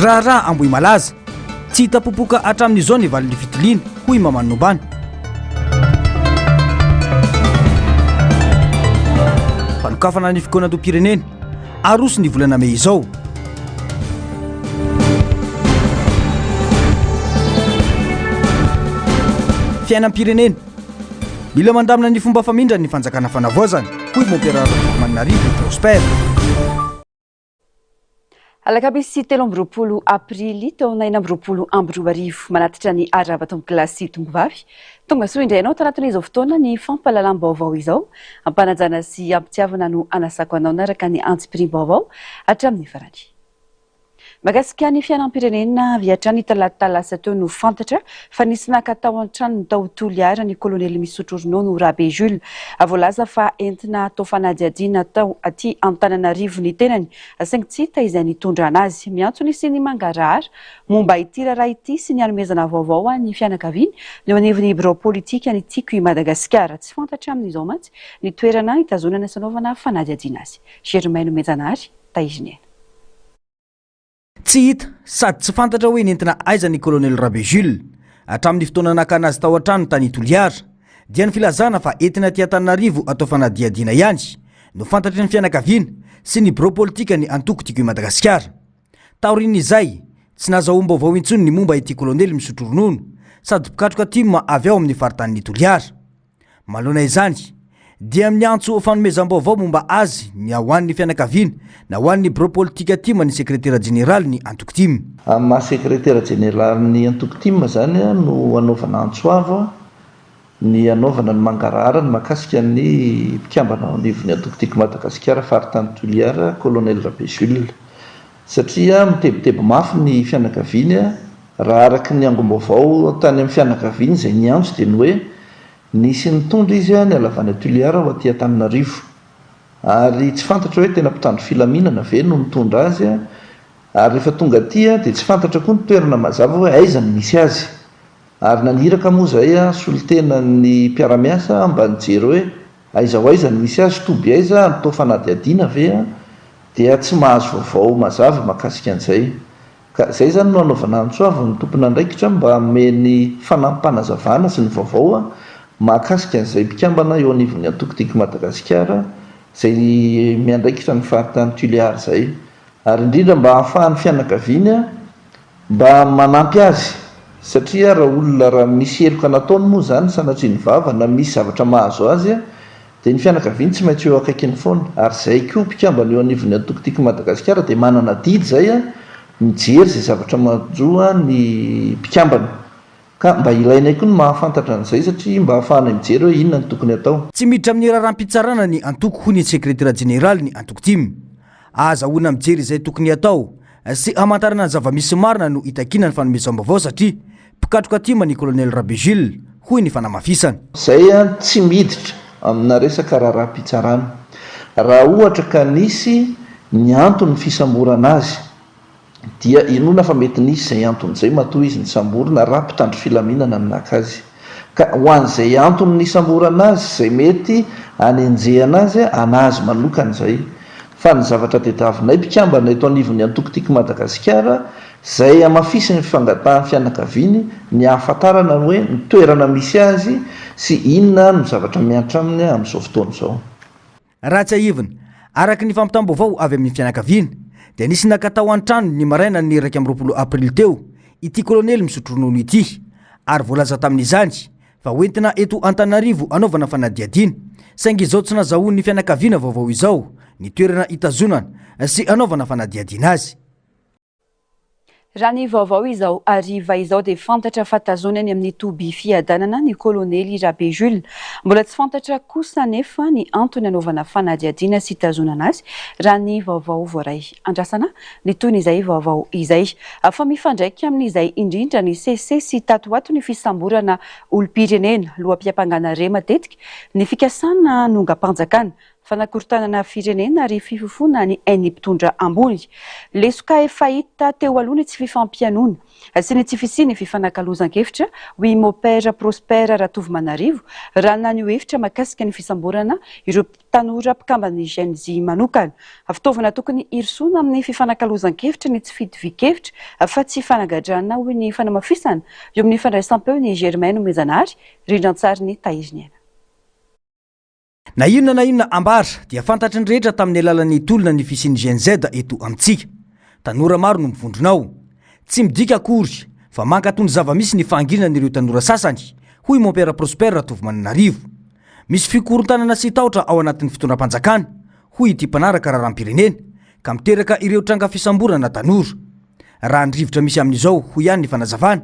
raha amboy malaza tsy hitapopoka hatramin'izao ny valin'ny fitiliana hoy Mamany Nombany. Fanokafana ny fikoanam-pirenena aroso ny volana Mey izao. Fiainam-pirenena mila mandamina ny fomba famindra ny fanjakana fanavaozana hoy Montpellier Manarivo Prosper. Alakamisy 13 aprily taona 2024 manatitra ny aravato amin'ny kilasy tombovavy. Tonga soa indray ianao tanatin'izao fotoana ny fampahalalam-baovao izao ampanajana sy ampitiavana no anasako anao naraka ny antsipirim-baovao hatramin'ny farany. Mahakasika ny fiainam-pirenena vihatrany talatalasa teo no fantatra fa nisy nakatao an-trano ny tao Toliara ny kolonely Misotro Ronono Rabe Jules voalaza fa entina atao fanadihadiana tao aty Antananarivo ny tenany saingy tsy hita izay nitondra anazy. Miantsona sy ny mangarahara momba ity raharaha ity sy ny hanomezana vaovao ny fianakaviany no anivon'ny birao politika ny tiako i Madagasikara. Tsy fantatra amin'izao mantsy ny toerana hitazonana sy anaovana fanadihadiana azy. Germain Mejanary, Taiziniana. Tsy hita sady tsy fantatra hoe nentina aiza ny kolonely Rabe Jules hatramin'ny fotoana nakana azy tao an-trano tany Toliara dia ny filazana fa entina aty Antananarivo atao fanadihadiana ihany no fantatry ny fianakaviana sy ny birao politika ny antoko tiako i Madagasikara. Taorin'izay tsy nahazoam-baovao intsony ny momba ity kolonely Misotro Ronono sady pikatroka tima avy ao amin'ny faritany Toliara. Malona izany dia miantso fanomezam-baovao momba azy ny ho an'ny fianakaviana na ho an'ny birao politika tima ny sekretera jeneraly ny antoko tima. Maha sekretera jeneraly ny antoko tima zany no anaovana antsoavo ny anaovana ny mangarahara ny mahakasika ny mpikambana ao anivon'ny antoko tiako Madagasikara faritany Toliara kolonely Rabe Jules satria mitebiteby mafy ny fianakaviana raha araky ny angom-baovao tany amin'ny fianakaviana izay niantso dia ny hoe nisy nitondra izy ny alavany Toliara ho aty Antananarivo ary tsy fantatra hoe tena mpitandro filaminana ve no nitondra azy ary rehefa tonga aty dia tsy fantatra koa ny toerana mazava hoe aiza ny misy azy ary naniraka moa zay solitena ny mpiara-miasa mba nijery hoe aiza ho aiza ny misy azy toby aiza atao fanadihadiana ve dia tsy mahazo vaovao mazava mahakasika an'izay ka zay zany no anaovana antsoavo ny tompona andraikitra mba hameny fanampanazavana sy ny vaovao mahakasika an'izay mpikambana eo anivon'ny antoko tiako Madagasikara zay miandraikitra ny faritany Toliara zay ary indrindra mba hahafahan'ny fianakaviana mba manampy azy satria raha olona raha misy heloka nataony moa zany sanatriany vava na misy zavatra mahazo azy dia ny fianakaviana tsy maintsy eo akaikiny foana ary zay koa mpikambana eo anivon'ny antoko tiako Madagasikara dia manana didy zay mijery zay zavatra majoa ny mpikambana ka mba ilainay koa ny mahafantatra an'izay satria mba hahafahanay mijery hoe inona ny tokony atao. Tsy miditra amin'ny raharam-pitsarana ny antoko hoy ny sekretera jeneraly ny antoko tima azahoana mijery izay tokony atao sy hamantarana ny zava-misy marina no hitakina ny fanomezam-baovao satria pikatroka tima ny kolonely Rabe Jules hoy ny fanamafisana. Zay tsy miditra amina resaka raharam-pitsarana raha ohatra ka nisy ny antony fisamborana azy dia inona fa mety nisy zay anton'izay matoa izy nisamborana raha mpitandro filaminana ninaka azy ka ho an'izay antony nisamborana azy zay mety anenjehana azy anazy manokana zay fa ny zavatra tediavinay mpikambana eto anivon'ny antoko tiako Madagasikara zay amafisy ny fangatahan'ny fianakaviany ny ahafantarana hoe ny toerana misy azy sy inona no zavatra miantra aminy amin'izao fotoana izao. Raha tsy ahivana araky ny fampitam-baovao avy amin'ny fianakaviana dia nisy nakatao an-trano ny maraina ny 20 aprily teo ity kolonely Misotro Ronono ity ary voalaza tamin'izany fa hoentina eto Antananarivo anaovana fanadihadiana saingy izao tsy nahazoan'ny fianakaviana vaovao izao ny toerana hitazonana sy anaovana fanadihadiana azy. Raha ny vaovao izao ariva izao dia fantatra fa tazonany amin'ny toby fiadanana ny kolonely Rabe Jules. Mbola tsy fantatra kosa nefa ny antony anaovana fanadihadiana sy tazonana azy raha ny vaovao voaray. Andrasana ny toy izay vaovao izay. Fa mifandraiky amin'izay indrindra ny CC sy tatoato ny fisamborana olom-pirenena loha-piampangana re matetika ny fikasana nongam-panjakana fanakorontanana firenena ary fifofona ny ainy mpitondra ambony. Lesoka efa hita teo aloha ny tsy fifampianoana sy ny tsy fisiany fifanankalozan-kevitra hoy Mopera Prospera Ratovimanarivo raha nanio hevitra mahakasika ny fisamborana ireo tanora mpikambana Gen Z manokana. Fitaovana tokony irisona amin'ny fifanankalozan-kevitra ny tsy fitovy-kevitra fa tsy fanagadrana hoy ny fanamafisana eo amin'ny fandraisam-peo ny Germaine Mezanary rindran-tsary ny Taiziniana. Na inona ambara dia fantatry ny rehetra tamin'ny alalan'ny tolona ny fisiany Gen Z eto amintsika. Tanora maro no mivondronao. Tsy midika akory fa mankatony zava-misy ny fahanginan'ireo tanora sasany, hoy Mopera Prospera Ratovimanarivo. Misy fikorontanana sy tahotra ao anatin'ny fitondram-panjakana, hoy ity mpanaraka raharam-pirenena, ka miteraka ireo tranga fisamborana tanora. Raha ny rivotra misy amin'izao hoy ihany ny fanazavana,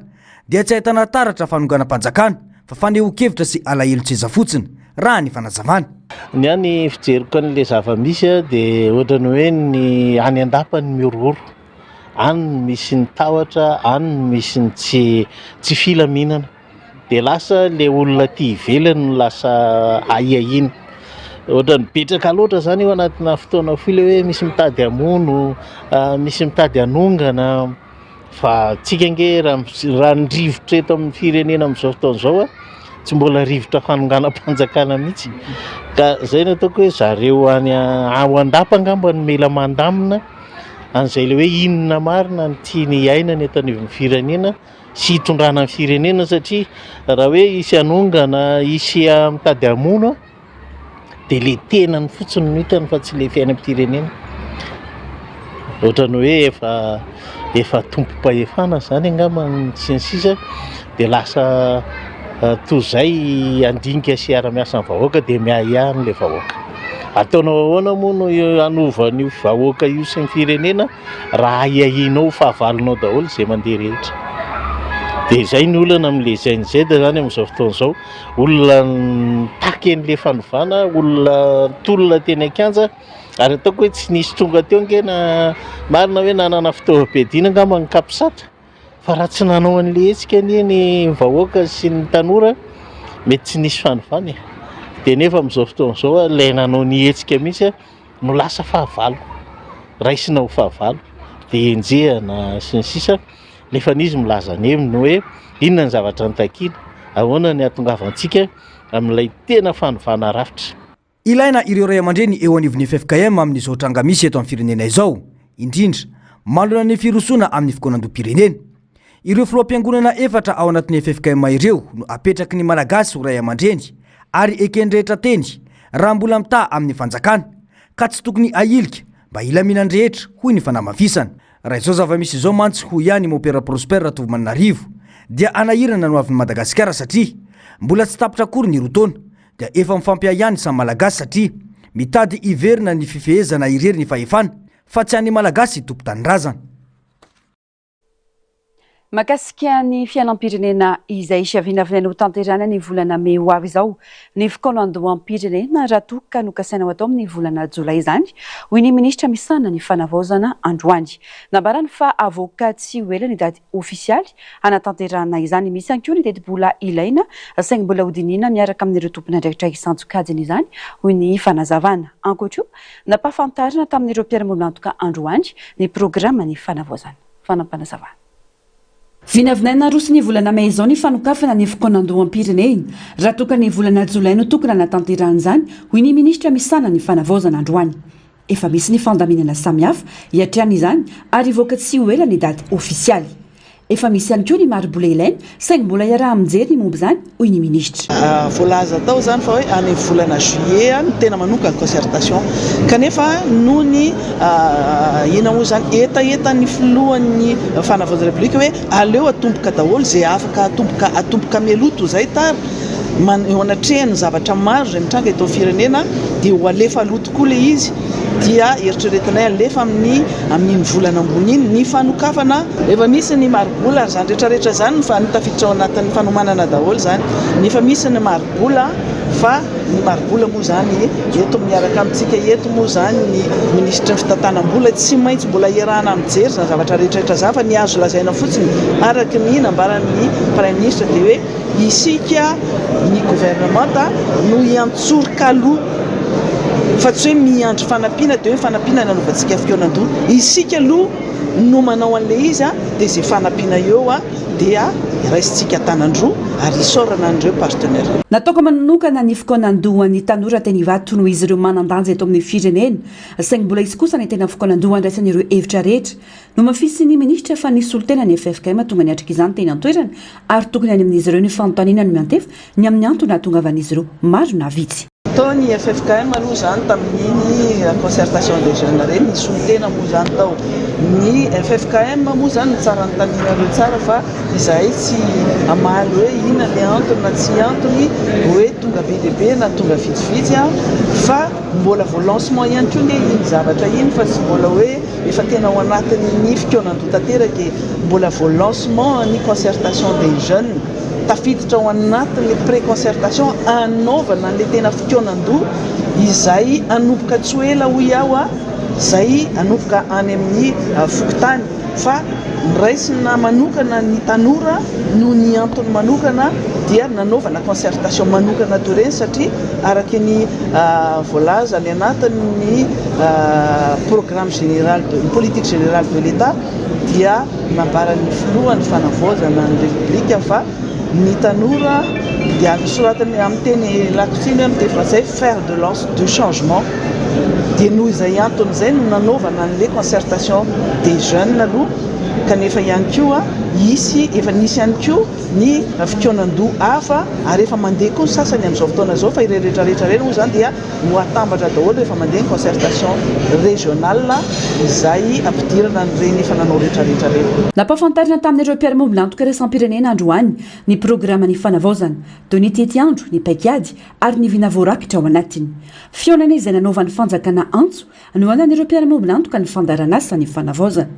dia tsy ahitana taratra fanonganam-panjakana fa faneho-kevitra sy alahelo-tseza fotsiny raha ny fanazavana. Ny any fijeriko an'ilay zava-misy dia ohatrany hoe ny any andapany miororo, any misy ny tahotra, any misy ny tsy filaminana, dia lasa le olona ty ivelany no lasa aiahiny. Ohatrany betraka loatra zany eo anatina fotoana foy hoe misy mitady hamono, misy mitady hanongana, fa tsika nge raha ny rivotra eto amin'ny firenena amin'izao fotoan'izao tsy mbola rivotra fanonganam-panjakana mihitsy. Ka zay no ataoko hoe zareo ao andapa angamba no mela mandamina an'izay le hoe inona marina ny tiany iainany eto anivon'ny firenena sy hitondrana ny firenena, satria raha hoe isy hanongana, isy mitady hamono dia le tenany fotsiny no hitany fa tsy le fiainam-pirenena. Ohatrany hoe efa tompo-pahefana zany angamba sy ny sisa, dia lasa toy zay andinika sy ara-miasa ny vahoaka dia miahiahany le vahoaka. Ataonao ahoana moa no hanovan'io vahoaka io sy ny firenena raha aiahinao fahavalonao daholo izay mandeha rehetra. Dia izay ny olana amin'ilay Gen Z zany amin'izao fotoan'izao, olona taky an'ilay fanovana, olona tolona teny an-kanja, ary ataoko hoe tsy nisy tonga teo nge na marina hoe nanana fitaovam-piadiana angamba ny kapisatra, fa raha tsy nanao an'ilay hetsika ny vahoaka sy ny tanora mety tsy nisy fanovana. Dia nefa amin'izao fotoan'izao ilay nanao ny hetsika mihitsy no lasa fahavalo, raisina ho fahavalo, dia enjehana sy ny sisa. Nefa n'izy milaza ny heviny hoe inona ny zavatra nitakiana, ahoana ny hahatongavantsika amin'ilay tena fanovana rafitra. Ilaina ireo ray aman-dreny eo anivon'ny FFKM amin'izao tranga misy eto amin'ny firenena izao, indrindra malona ny firosoana amin'ny fikonan-doam-pirenena. Ireo filoam-piangonana efatra ao anatin'ny FFKM ireo no apetraky ny malagasy ho ray aman-dreny ary ekeny rehetra teny raha mbola mita amin'ny fanjakana, ka tsy tokony ahilika mba ilaminan rehetra hoy ny fanamafisana. Raha izao zava-misy izao mantsy hoy ihany Mopera Prospera Ratovimanarivo dia anahirana no avin'ny Madagasikara satria mbola tsy tapitra akory ny rotaona, dia efa mifampiay ihany samy malagasy satria mitady iverina ny fifehezana irery ny fahefana fa tsy any malagasy tompo-tanindrazana. Mahakasika ny fiainam-pirenena izay siavinavinaina ho tanterana ny volana May ho avy izao, ny fikonan-doham-pirenena raha toa ka nokasaina atao amin'ny volana Jolay izany, hoy ny ministra misana ny fanavaozana androany. Nambarany fa avoaka tsy ho ela ny daty ofisialy hanatanterana izany, misy ihany koa ny teti-bola ilaina saingy mbola hodinina miaraka amin'ireo tompon'andraikitra isan-tsokajiny izany, hoy ny fanazavana. Ankoatra io, nampahafantarina tamin'ireo mpiara-monina antoka androany ny programa ny fanavaozana. Fanampanazavana. Vinavinaina roso ny volana May izao ny fanokafana ny fikonan-doham-pirenena raha toka ny volana Jolay no tokony hanatanterana izany, hoy ny ministra misana ny fanavaozana androany. Efa misy ny fandaminana samihafa hiatrana izany ary voaka tsy ho ela ny daty ofisialy. Efa misy ihany koa ny mari-bola ilaina saingy mbola iaraha mijery ny momba izany, hoy ny ministra. Voalaza tao zany fa hoe any volana Juillet no tena manokana concertation, kanefa noho ny ina moa zany etaetan'ny filohan'ny fanavaozana republika hoe aleo atomboka daholo zay afaka atomboka meloto zay tara anatrehany zavatra maro zay mitranga eto firenena dia ho alefa aloha tokoa le izy, dia eritreretinay alefa amin'ny volana ambony iny ny fanokafana. Efa misy ny mari-bola zany rehetrarehetra zany fa nitafiditra ao anatin'ny fanomanana daholo zany, nefa misy ny mari-bola fa ny mari-bola moa zany eto miaraka amintsika eto moa zany ny ministra fitantanam-bola tsy maintsy mbola iarahana mijery zany zavatra rehetrarehetra zany, fa ny azo lazaina fotsiny araka ny nambaran'ny prime ministre dia hoe isika ny gouvernementa no iantsoroka aloha fa tsy hoe miandry fanampiana dia hoe fanampiana nanaovantsika fionan-doha isika aloha no manao an'le izy dia izay fanampiana eo dia iraisitsika tanandroa ary isorana an'ireo partenaire. Nataoko manokana ny fikonan-doha ny tanora teny Ivato no izy ireo manan-danja eto amin'ny firenena saingy mbola izy kosa ny tena fikonan-doha andraisan'ireo hevitra rehetra no mafisy ny ministra fa nisy olo-tena ny FFKM tonga ny atrika izany teny an-toerana ary tokony any amin'izy ireo ny fanontaniana no miantefa ny amin'ny antony ahatonga avan'izy ireo maro na vitsy. Tao ny FFKM aloha zany tamin'iny concertation des jeunes reny nisy olo-tena moa zany tao ny FFKM moa zany tsara nytanina tsara fa izahay tsy amaly hoe ina ny antony na tsy antony hoe tonga be deaibe na tonga vitsivitsy fa mbola vo lancement ihany koa le iny zavatra iny fa tsy mbola hoe efa tena ao anatin'ny fikonan-doha tanteraka mbola vo lancement ny concertation des jeunes tafiditra ao anatin'ny pré-concertation anaovana an'le tena fikonan-doha izay anomboka tsy ho ela hoy aho zay anomboka any amin'ny fokotany fa niraisina manokana ny tanora no ny antony manokana dia nanaovana concertation manokana to reny satria araka ny voalaza ny anatin'ny programme général de politique générale de l'État dia nambaran'ny filohan'ny fanavaozana ny république fa ny tanora dia misoratany amin'ny teny lakotsiny amin'ny teny français fer de lance de changement dia noho izay antony izay no nanaovana an'le concertation des jeunes aloha kanefa ihany koa isy efa nisy ihany koa ny fikonan-doha hafa ary efa mandeha koa sasany amin'izao fotoana zao fa ireo rehetrarehetra reny moa zany dia no atambatra daholo efa mandeha ny concertation régionale izay ampidirana n'ireny efa nanao rehetrarehetra reny. Nampahafantarina tamin'ireo mpiara-momby antoka raisam-pirenena androany ny programa ny fanavaozana toy ny Tetiandro, ny Paikady ary ny Vinavoarakitra ao anatiny. Fionana izay nanaovan'ny fanjakana antso no anan'ireo mpiara-momby antoka ny fandaranasa ny fanavaozana.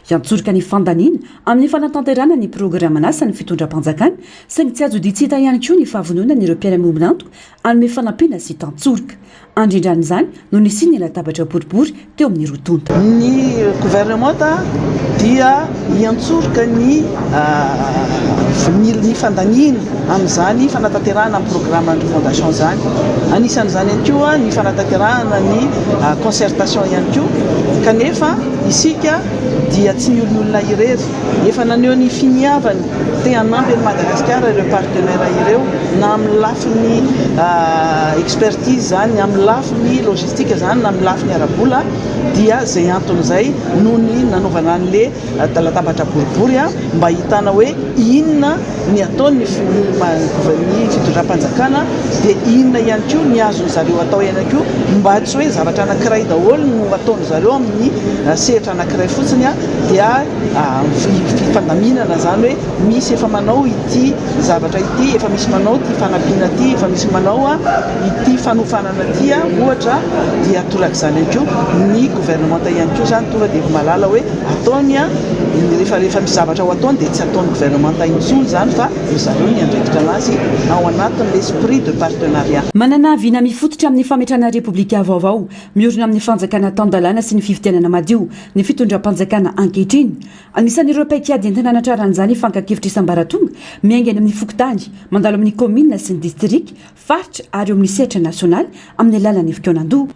Iantsoroka ny fandaniana amin'ny fanatanterana ny programa nasa ny fitondram-panjakana saingy tsy azo ditsita ihany koa ny fahavononan'ireo mpiara-momby antoka amin'ny fanampiana sy tantsoroka. Andrindran'izany no nisy ny latabatra boribory teo amin'ny rotonta. Ny gouvernement dia iantsoroka ny fandaniana amin'izany fanatanterahana amin'ny programme de fondation zany. Anisan'izany ihany koa ny fanatanterahana ny concertation ihany koa kanefa isika dia tsy ny olona irery efa naneo ny finiavany te hanampy ny Madagasikara ireo partenaire ireo na amin'ny lafiny expertise zany amin'ny lafiny logistique zany na amin'ny lafiny arabola dia zay antony zay noho ny nanaovana an'le latabatra boribory mba hitana hoe inona ny ataony ny fitondram-panjakana dia inona ihany koa ny azony zareo atao ihany koa mba tsy hoe zavatra anankiray daholo no ataony zareo amin'ny sehatra anankiray fotsiny dia fifandaminana zany hoe misy efa manao ity zavatra ity efa misy manao ty fanampiana ty efa misy manao ity fanofanana ty ohatra dia torak'izany ihany koa ny gouvernement ihany koa zany tonga dia malala hoe ataony rehefa misy zavatra ho ataony dia tsy ataony gouvernement intsony zany fa zareo ny andraikitra anazy ao anatin'ny l'esprit de partenariat. Manana vina mifototra amin'ny fametrana repoblika vaovao miorina amin'ny fanjakana taon-dalàna sy ny fifidianana madio ny fitondram-panjakana ankehitriny. Anisan'ireo Paikady entina anatraran'izany fankakevitra isam-baratonga miaingana amin'ny fokotany mandalo amin'ny commune sy ny district faritra ary eo amin'ny sehatra nasionaly amin'ny alalan'ny fikonan-doha.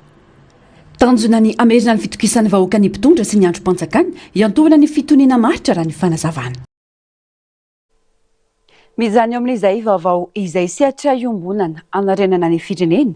Tanjona ny amerina ny fitokisan'ny vahoaka ny mpitondra sy ny androm-panjakana iantohana ny fitoniana maritra raha ny fanazavana. Mizany eo amin'izay vaovao izay sehatra iombonana anarenana ny firenena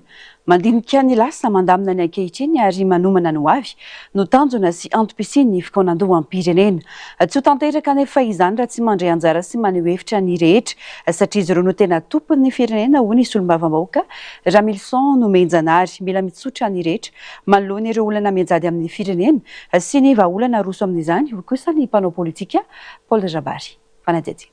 mandinika ny lasa mandamina ny ankehitriny ary manomana ny ho avy no tanjona sy antom-pisiany ny fikonan-doha am-pirenena. Tsy ho tanteraka anefa izany raha tsy mandray anjara sy maneho hevitra ny rehetra satria izy ireo no tena tompon'ny firenena hoy ny solombavam-bahoaka Ramilson Nomenjanary mila mitsotra ny rehetra manoloana ireo olana mianjady amin'ny firenena sy ny vahaolana roso amin'izany ho kosa ny mpanao politika Paul Jabary. Fanadjejina.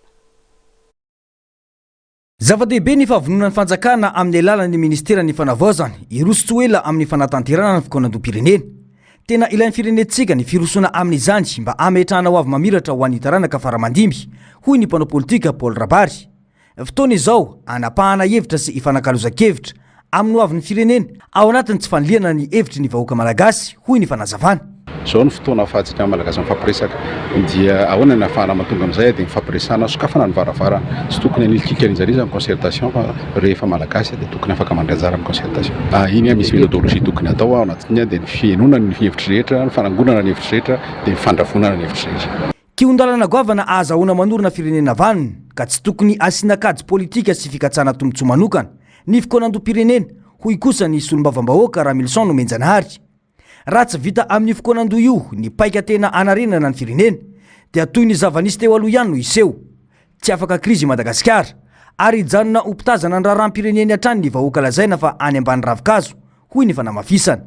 Zava-dehibe ny fahavononan'ny fanjakana amin'ny alalan'ny ministeran'ny fanavaozana iroso tsy ho ela amin'ny fanatanterana ny fikonan-doha-pirenena. Tena ilain'ny firenentsika ny firosona amin'izany mba ametrahana ho avy mamiratra ho an'ny taranaka faramandimby hoy ny mpanao politika Paul Jabary. Fotoana izao anapahana hevitra sy ifanankalozan-kevitra amin'ny ho avin'ny firenena ao anatin'ny tsy faniliana ny hevitry ny vahoaka malagasy hoy ny fanazavana. zao ny fotoana ahafahantsika malagasy mifampiresaka dia ahoana ny ahafahana mahatonga amin'izay dia mifampiresana sokafana ny varavara tsy tokony anilkikarinjariza ny concertation fa rehefa malagasy dia tokony afaka mandray anjara amin'ny concertation iny misy méthodologie tokony atao ao anatiny dia ny fienonana ny hevitra rehetra ny fanangonana ny hevitra rehetra dia ny fandrafonana ny hevitra rehetra. Kiondalana goavana azahoana manorina firenena vanina ka tsy tokony asiana kajy politika sy fikatsana tombotsoa manokana ny fikonan-doha-pirenena hoy kosa ny solombavam-bahoaka Ramilson no Menjanahary. Raha tsy vita amin'ny fikonan-doha io ny paika tena anarenana ny firenena dia toy ny zava-nisy teo aloha ihany no iseho, tsy afaka krizy Madagasikara ary janona ompitazana ny raharam-pireneny hatrany ny vahoaka lazaina fa any ambany ravikazo hoy ny fanamafisana.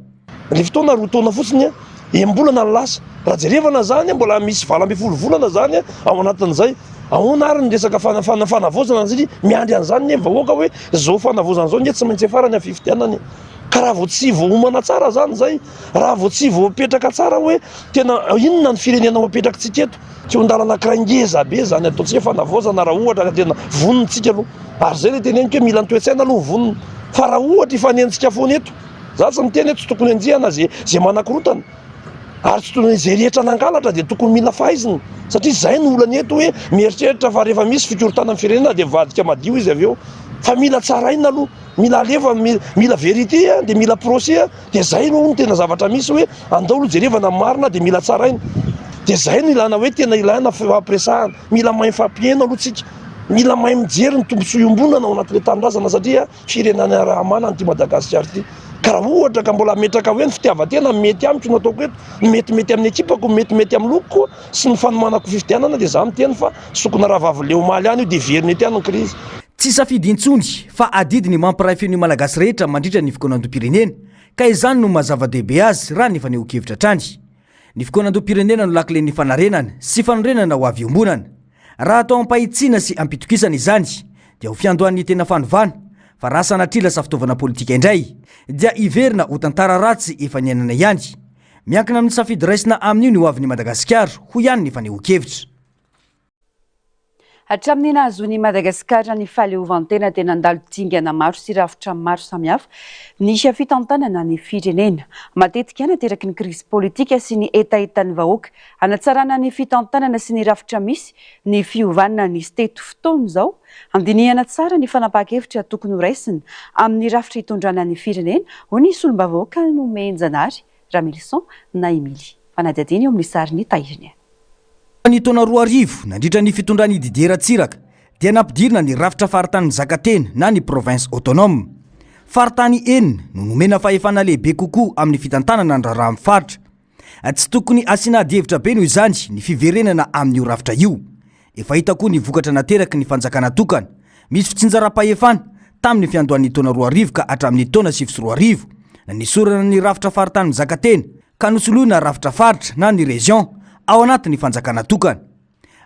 Ny fotoana roa taona fotsiny embolana ny lasa raha jerevana zany mbola misy 20 volana zany ao anatin'izay ahoana ary ny resaka fanavozana satria miandry an'izany ny vahoaka hoe zao fanavozana zao ny tsy maintsy farany amin'ny fifidianany ka raha vao tsy voaomana tsara zany zay raha vao tsy voapetraka tsara hoe tena inona ny firenena mapetrakantsika eto tsy ho ndalana krangeza be zany ataontsika fanavozana raha ohatra tena vonintsika aloha ary zay le teneniko hoe mila ny toe-tsaina aloha vonina fa raha ohatra ifanentsika foana eto za tsy miteny eto tsy tokony anjihana zay manakorotana ary tsy tokony zay rehetra nangalatra dia tokony mila fahaizina satria zay ny olana eto hoe mieritreritra fa rehefa misy fikorotana amin'ny firenena dia vadika madio izy avy eo fa mila tsaraina aloha mila alefa mila vérité dia mila procès dia zay aloha ny tena zavatra misy hoe andao aloha jerevana marina dia mila tsaraina dia zay no ilana hoe tena ilana fampiresahana mila mahay fampiena aloha tsika mila mahay mijery ny tombontsoa iombonana ao anatin'le tanindrazana satria firenena raha manana ty Madagasikara ty ka raha ohatra ka mbola metraka hoe ny fitiavan-tena mety amiko no ataoko eto metimety amin'ny ekipako metimety amin'ny lokoko sy ny fanomanako fifidianana dia za miteny fa sokona raha vavy leo maly any io dia veriny ety any ny krizy. Tsy safidy intsony fa adidiny mampiray feno malagasy rehetra mandritra ny fikonan-doha-pirenena ka izany no mazava-dehibe azy raha ny faneho-kevitra trany. Ny fikonan-doha-pirenena no lakile ny fanarenana sy fanorenana ho avy ombonana. Raha atao ampahitsiana sy ampitokisana izany dia ho fiandohan'ny tena fanovana fa raha sanatrila sa fitaovana politika indray dia iverina ho tantara ratsy efa niainana ihany. Miankina amin'ny safidy raisina amin'io ny ho avin'ny Madagasikara ho ihany ny faneho-kevitra. Hatramin'ny nahazoan'i Madagasikara ny fahaleovantena dia nandalo dingana maro sy rafitra maro samihafa nisy fitantanana ny firenena matetika nateraky ny krizy politika sy ny etaetan'ny vahoaka hanatsarana ny fitantanana sy ny rafitra misy ny fiovanana nisy teto fotoana izao andinihana tsara ny fanapahan-kevitra tokony ho raisina amin'ny rafitra hitondrana ny firenena ho ny solombavam-bahoaka no Menjanahary Ramilson na Emily fanadihadiana eo amin'ny sariny tahiriny. Ny taona 2000 nandritra ny fitondran'ny Didier Ratsiraka dia nampidirina ny rafitra faritany Zakatena na ny province autonome. Faritany enina no nomena fahefana lehibe kokoa amin'ny fitantanana ny raharaha amin'ny faritra. Tsy tokony asiana ady-hevitra be noho izany ny fiverenana amin'io rafitra io. Efa hita koa ny vokatra nateraky ny fanjakana tokana. Misy fitsinjaram-pahefana tamin'ny fiandohan'ny taona 2000 ka hatramin'ny taona 2020 na nisorana ny rafitra faritany Zakatena ka nosoloina rafitra faritra na ny région ao anatin'ny fanjakana tokana.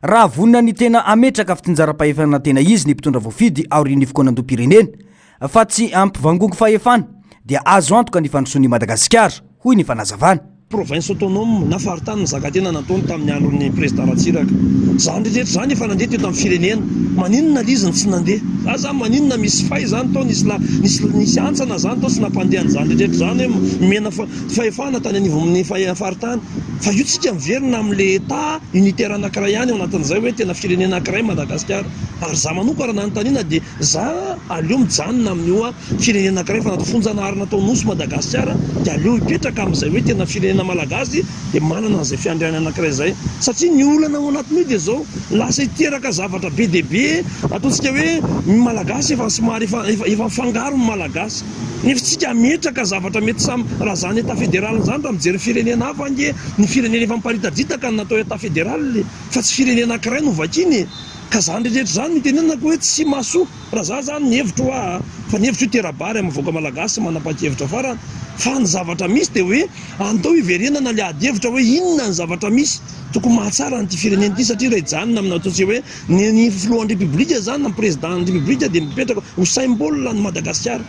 Raha vonina ny tena ametraka fitinjaram-pahefana tena izy ny mpitondra voafidy aorian'ny fikonan-doha-pirenena fa tsy ampivangongo fahefana dia azo antoka ny fandrosoan'i Madagasikara hoy ny fanazavana. Province autonome na faritany Zakatena nataony tamin'ny andron'ny président Ratsiraka zany rehetra zany efa nandeha teto amin'ny firenena maninona liziny tsy nandeha za maninona misy fay zany tao nisy antsana zany tao sy nampandehan zany rehetra zany mena fahefana tany anivon'ny faritany fa io tsika miverina amin'le état unitaire anankiray ihany ao anatin'izay hoe tena firenena anankiray Madagasikara ary za manoka raha nanontaniana dia za aleo mijanona amin'io firenena anankiray fa natao fonjanahary natao nosy Madagasikara dia aleo hipetraka amin'izay hoe tena firenena malagasy dia manana an'izay fiandriana anankiray izay satria ny olana ao anatin'io dia zao lasa hiteraka zavatra be dia be ataontsika hoe malagasy efa somary efa mifangaro ny malagasy nefa tsika metraka zavatra mety samy raha zany état fédéral zany raha mijery firenena hafa ange ny firenena efa miparitadritaka ny natao état fédéral fa tsy firenena anankiray no vakiny ka zany rehetra zany mitenenako hoe tsy mahasoa raha za zany ny hevitra hoa fa ny hevitra io terabary amin'ny vahoaka malagasy manapa-kevitra farany fa ny zavatra misy dia hoe andao hiverenana le ady-hevitra hoe inona ny zavatra misy tokony mahatsara nyty firenena ity satria raha ijanona amina ataontsika hoe ny filohan'ny république zany na président ny république dia mipetraka ho symbole ny Madagasikara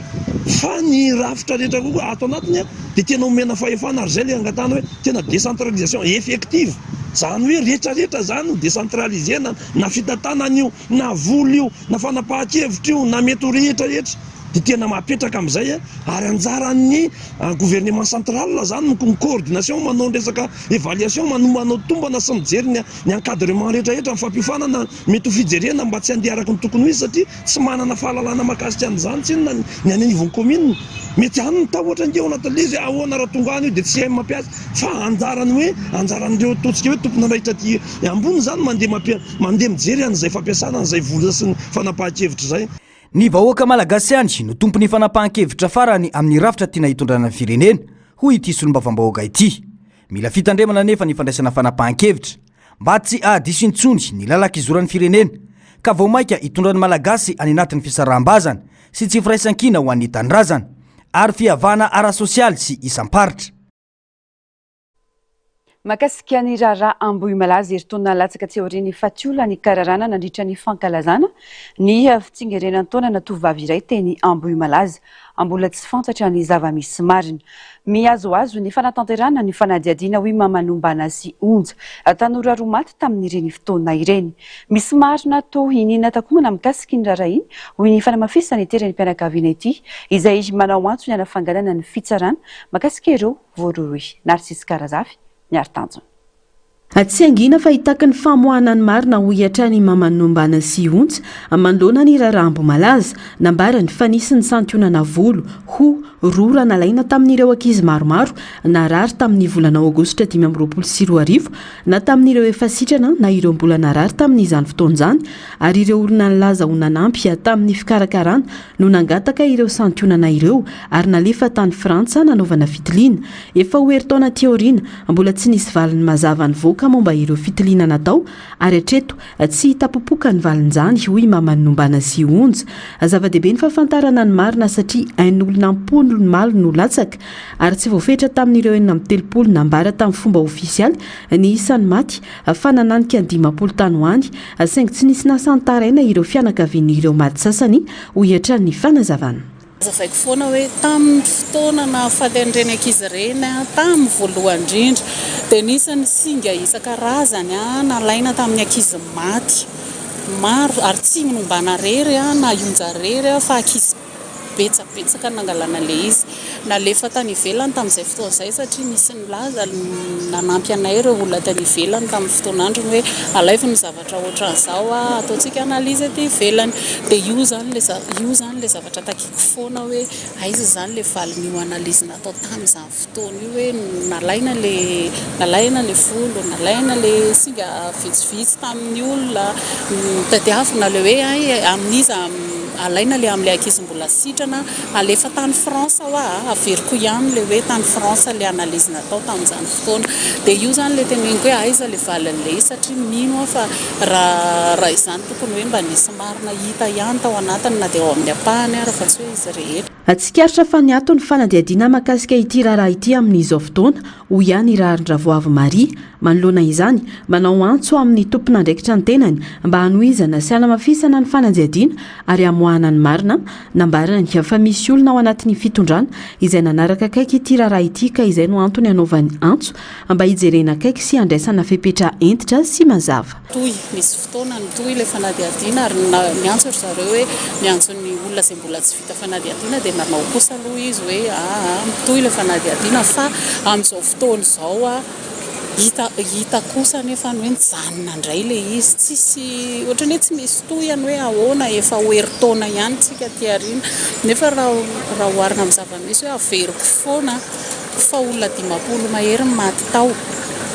fa ny rafitra rehetra kokoa ato anatiny dia tena omena fahefana ary zay le angatana hoe tena décentralisation effective zany hoe rehetrarehetra zany décentralisé na fitantanana io na vola io na fanapahan-kevitra io na mety ho rehetrarehetra dia tena mapetraka amin'izay ary anjaran'ny gouvernement central zany ny coordination manao resaka évaluation manao tombana sy mijery ny encadrement rehetrarehetra ny fampifanana mety ho fijerena mba tsy handeha araka ny tokony ho izy satria tsy manana fahalalana makasika an'izany tsy ny anivon'ny commune mety any ny tahotra nge ao anatin'le izy ahoana raha tonga any io dia tsy hay mampiasa fa anjarany hoe anjaran'ireo totsika hoe tompona rahitra ty ambony zany mandeha mijery an'izay fampiasana n'izay vola sy ny fanapahan-kevitra zay. Ny vahoaka malagasy ihany no tompony fanapahan-kevitra farany amin'ny rafitra tiana hitondrana ny firenena hoy ity solombavam-bahoaka ity. Mila fitandremana nefa ny fandraisana fanapahan-kevitra mba tsy ahadiso intsony ny lalaka izoran'ny firenena ka vao maika hitondrany malagasy any anatin'ny fisaraham-bazana sy tsy firaisan-kina ho an'ny tanindrazana ary fihavana ara-sosialy sy isam-paritra. Makasika ny raharaha Ambohimalaza herintaona latsaka tsy aorian'ny fatiolana ny kararana nandritra ny fankalazana ny fitsingerenantaona tovovavy iray teny Ambohimalaza mbola tsy fantatra ny zava-misy marina. Mihazoazo ny fanatanterana ny fanadiadiana hoe mamanombana sy onja tanora roa maty tamin'ireny fotoana ireny. Misy marina toa inina takomana mikasika ny raharaha iny hoy ny fanamafisana iterany mpianakaviana ity izay manao antso ny anafangalana ny fitsarana makasika ireo voaroy Narcisse Karazafy. Tsy angina fa hitaka ny famohanany marina ho hiatrany mamanombana sy ontsa mandona ny raharaha Ambohimalaza nambara ny fanisy ny santionana volo ho rora nalaina tamin'ireo ankizy maromaro narary tamin'ny volana Aogositra 2024 na tamin'ireo efa sitrana na ireo mbola narary tamin'izany fotoan'izany ary ireo olona nilaza ho nanampy tamin'ny fikarakarana no nangataka ireo santionana ireo ary nalefa tany Frantsa nanaovana fitiliana efa ho herintaona teoriana mbola tsy nisy valiny mazava ny voaka momba ireo fitiliana natao ary hatreto tsy tapopoka ny valin'izany hoy mamanombana sy onja. Zava-dehibe ny fahafantarana ny marina satria ain'olona ampony ny malo no latsaka ary tsy voafetra tamin'ireo 430 nambara tamin'ny fomba ofisialy ny isan'ny maty fa nananika 500 tany ho any saingy tsy nisy nasantaraina ireo fianakavian'ireo maty sasany ho hiatran'ny fanazavana. Zafaiko foana hoe tamin'ny fotoana na fatenireny ankizy ireny tamin'ny voalohany indrindra dia nisany singa isan-karazany nalaina tamin'ny ankizy maty maro ary tsy minombana rery na ionja rery fa ankizy betsaka nangalana le izy nalefa tany ivelany tamin'izay fotoana izay satria nisy nilaza nanampy anay ireo olona tany ivelany tamin'ny fotoanandro hoe alaivy ny zavatra ohatran'izao ataontsika analizy aty ivelany dia io zany le zavatra takiko foana hoe aiza zany le valin'io analizy natao tamin'izany fotoana io hoe nalaina le volo nalaina le singa vitsivitsy tamin'ny olona tadiavina le hoe amin'iza alaina le amin'ilay ankizy mbola sitrana alefa tany Fransa averiko ihany le hoe tany Fransa le analizy natao tamin'izany fotoana dia io zany le teneniko hoe aiza le valin'le satria mino fa raha izany tokony hoe mba nisy marina hita ihany tao anatiny na dia ao amin'ny ampahany ary fa tsy hoe izy rehetra. Tsikaritra fa ny atony fanadiadiana makasika ity raharaha ity amin'izao fotoana ho ihany rarin-dravoavy Maria manoloana izany manao antso amin'ny tompona andraikitra ny tenany mba hanohizana sy hanamafisana ny fanadiadiana ary hamoahana ny marina nambarana ny fa misy olona ao anatin'ny fitondrana izay nanaraka akaiky ity raharaha ity ka izay no antony hanaovany antso mba hijerena akaiky sy handraisana fepetra entitra sy mazava. Toy misy fotoana ny toy le fanadiadiana ary miantso ry zareo hoe miantso ny olona izay mbola tsy vita fanadiadiana dia manao kosa aloha izy hoe toy le fanadiadiana fa amin'izao fotoana izao hita kosa nefa ny hoe mijanona indray le izy tsisy ohatrany hoe tsy misy tohany hoe ahoana efa ho herintaona ihany tsika ty ariana nefa raha oharina amin'ny zava-misy hoe averiko foana fa olona 500 mahery maty tao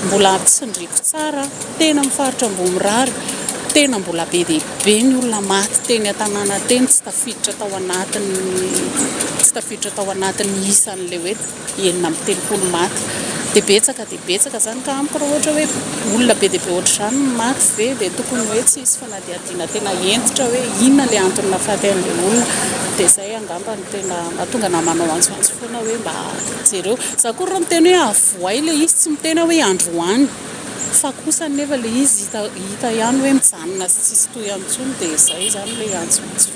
mbola tsindriko tsara tena mifaritra Ambomirary tena mbola be dia be ny olona maty teny an-tanàna teny tsy tafiditra tao anatin'ny isan'le hoe 930 maty dia betsaka zany ka amiko raha ohatra hoe olona be dia be ohatra izany maty ve dia tokony hoe tsy hisy fanadiadiana tena entitra hoe inona le antony nahafaty an'ilay olona dia izay angamba ny tena mahatonga na manao antsoantso foana hoe mba jereo za koa raha miteny hoe avoay le izy tsy mitena hoe androany fa kosa nefa le izy hita ihany hoe mijanona sy tsisy toy antsony dia izay zany le antsoantso.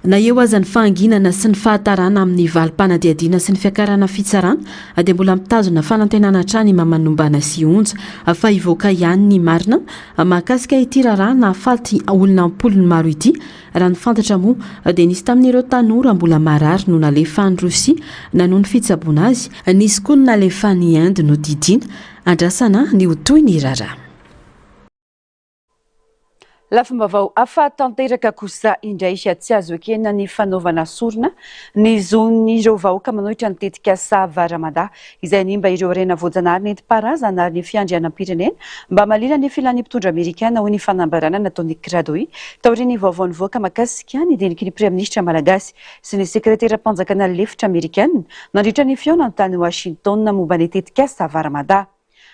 na eo aza ny fahanginana sy ny fahatarana amin'ny valim-panadiadiana sy ny fiakarana fitsarana dia mbola mitazona fanantenana trany mamanombana sy onja fa ivoaka ihany ny marina mahakasika ity raharaha na faty olona ampolony maro ity raha ny fantatra moa dia nisy tamin'ireo tanora mbola marary no nalefan'ny Rosia na noho ny fitsaboana azy nisy koa no nalefan'ny Inde no didina andrasana ny hotoy ny raharaha. Lafim-baovao hafa tanteraka kosa indray tsy azo ekena ny fanaovana sorona ny zon'ireo vahoaka manohitra ny tetika Sava Ramadà izay nimba ireo rena voajanahary nentim-paharazana ary ny fiandrianam-pirenena mba malina ny filan'ny mpitondra Amerikana ho ny fanambarana nataon'ny Kradoy taorian'ny vaovao nivoaka mahakasika ny diniky ny Praiministra Malagasy sy ny sekretera-panjakana lefitra Amerikana nandritra ny fihaonany tany Washington momba ny tetika Sava Ramadà.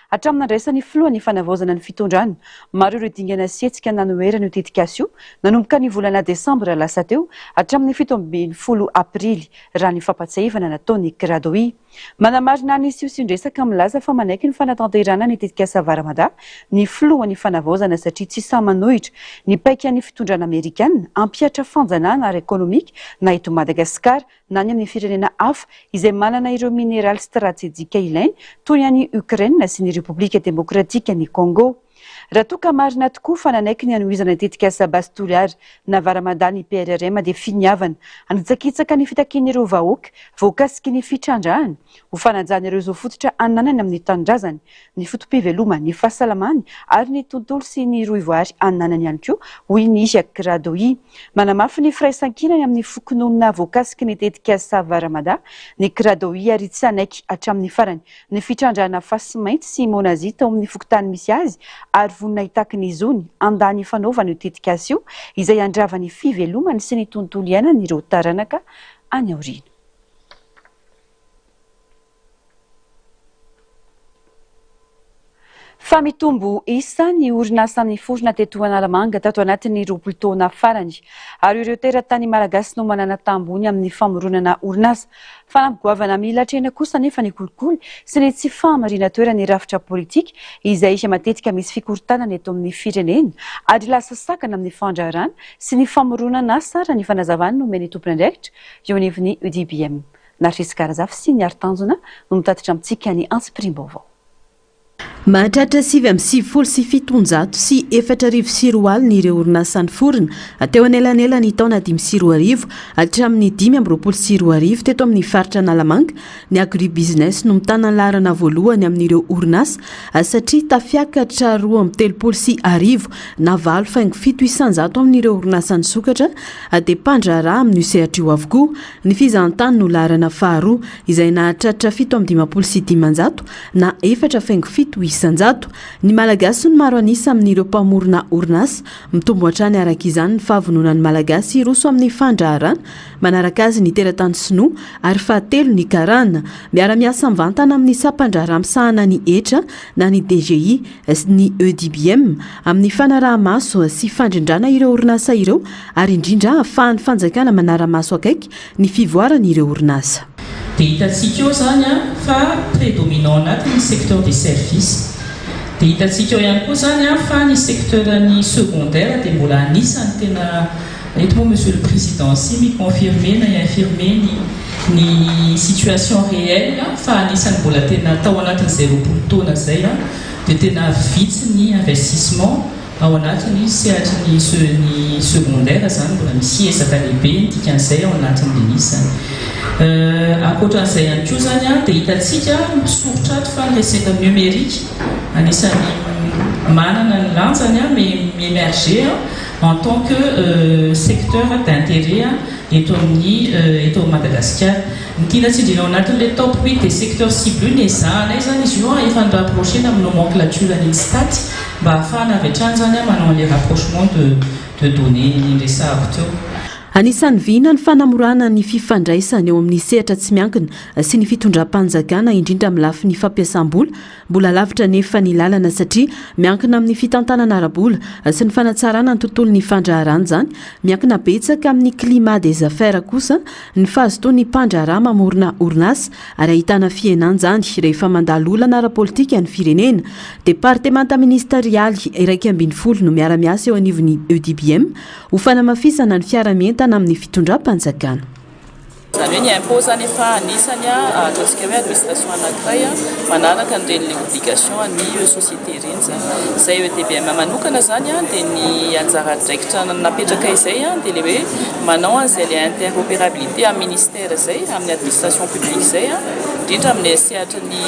Hatramin'ny andraisan'ny filohan'ny fanavaozana ny fitondrana maro ireo dingana setsika nanoherana io tetikasy io nanomboka ny volana Desambra lasa teo hatramin'ny 17 Aprily raha ny fampatsiahivana nataon'ny Kradoy. Manamarina ny siosion-dresaka milaza fa manaiky ny fanatanterana ny tetika Sava Ramadà ny filohan'ny fanavaozana satria tsy sa manohitra ny paikan'ny fitondrana Amerikana ampiatra fanjanahana ary ekonomika na eto Madagasikara na ny amin'ny firenena hafa izay manana ireo mineraly stratejika ilainy toy ny any Ukraine sy ny Republika Demokratika ny Congo. Raha toka marina tokoa fa nanaiky ny anohizana ny tetika Sabastoliary na Ramadà ny PRRM dia finiavana anitsakitsaka ny fitakian'ireo vahoaka voakasiky ny fitrandrahana ho fananjan'ireo izao fototra ananany amin'ny tanindrazany ny fotom-pivelomany ny fahasalamany ary ny tontolo sy ny roivoary ananany ihany koa hoy ny Kradoy. Manamafy ny firaisan-kinany amin'ny fokononina voakasiky ny tetika Sava Ramadà ny Kradoy ary tsy anaiky hatramin'ny farany ny fitrandrahana fasimainty sy monazy tao amin'ny fokotany misy azy ary vonina hitaky ny zony andany fanaovana io tetikasy io izay andravany fivelomany sy ny tontolo iainan'ireo taranaka any aoriana. Fa mitombo isa ny orinasa niforona teto Analamanga tato anatin'ny 20 taona farany ary ireo teratany malagasy no manana tambony amin'ny famoronana orinasa fanampigoavana milatrena kosa nefa ny kolikoly sy ny tsy famarina toerany rafitra politika izay matetika misy fikorontanana eto amin'ny firenena ary lasa sakana amin'ny fandraharana sy ny famoronana sara ny fanazavana no meny tompon'andraikitra eo anivon'ny UDBM. Narcisse Karazafy sy ny Artanjona no mitatitra amintsika ny antsipirim-baovao. Mahatratra 7,700 sy 4,400 ny ireo orinasa niforona teo anelanela ny taona 5,4 hatramin'ny 5,20 teto amin'ny faritra Analamanga ny agribusiness no mitana ny laharana voalohany amin'ireo orinasa satria tafiakatra 2,30 na 7,700 amin'ireo orinasa nisokatra dia pandraharaha amin'ny sehatra io avokoa ny fizahantany no laharana faharoa izay nahatratra 7,500 na 4,700 ny malagasy no maro anisa amin'ireo mpamorona orinasa mitombo hatrany araka izany ny fahavononan'ny malagasy roso amin'ny fandraharana manaraka azy ny teratany sinoa ary fahatelo ny karana miara-miasa mivantana amin'ny sampandraharaha misahana ny etra na ny DGI ny EDBM amin'ny fanaraha-maso sy fandrindrana ireo orinasa ireo ary indrindra ahafahan'ny fanjakana manara-maso akaiky ny fivoarana ireo orinasa. Dia hitantsika eo zany fa prédominant anatin'ny secteur des services. Dia hitantsika eo ihany koa zany fa ny secteur-ny secondaire dia mbola anisany tena eto moa monsieur le président si mi-confirmer na infirmer ny situation réelle fa anisany mbola tena tao anatin'izay 20 taona zay dia tena vitsy ny investissement ao anatin'ny sehatry ny secondaire zany mbola misy ezaka lehibe ny dikan'izay ao anatin'ny nisany. Ankoatran'izay ihany koa zany dia hitantsika misorotra ato fa ny resaka numérique anisany manana ny lanjany m'émerger en tant que secteur d'intérêt eto Madagascar. Ny tiana tsindrina ao anatin'ilay top 8 des secteurs ciblés ny ezahanay zany izy io efa ny rapprochena amin'ny nomenclature-ny stat mba ahafahana avy hatrany zany manao le rapprochement de données ny resahako teo. Anisan'ny vina ny fanamorana ny fifandraisana eo amin'ny sehatra tsy miankina sy ny fitondram-panjakana indrindra amin'ny lafiny fampiasam-bola mbola lavitra nefa ny lalana satria miankina amin'ny fitantanana ara-bola sy ny fanatsarana ny tontolon'ny fandraharana zany miankina betsaka amin'ny climat des affaires kosa ny fahazotoan'ny mpandraharaha mamorona orinasa ary ahitana fienany zany rehefa mandalo olana ara-politika ny firenena. Departemanta ministerialy 12 no miara-miasa eo anivon'ny EDBM ho fanamafisana ny fiara-mienta tana amin'ny fitondram-panjakana. Zany hoe ny impôt zany efa anisany ataontsika hoe administration anankiray manaraka an'ireny le obligation ny société ireny zany. Izay EDBM manokana zany dia ny anjara draikitra napetraka izay dia le hoe manao an'izay le interopérabilité amin'ny ministère zay amin'ny administration publique zay indrindra amin'ny sehatra ny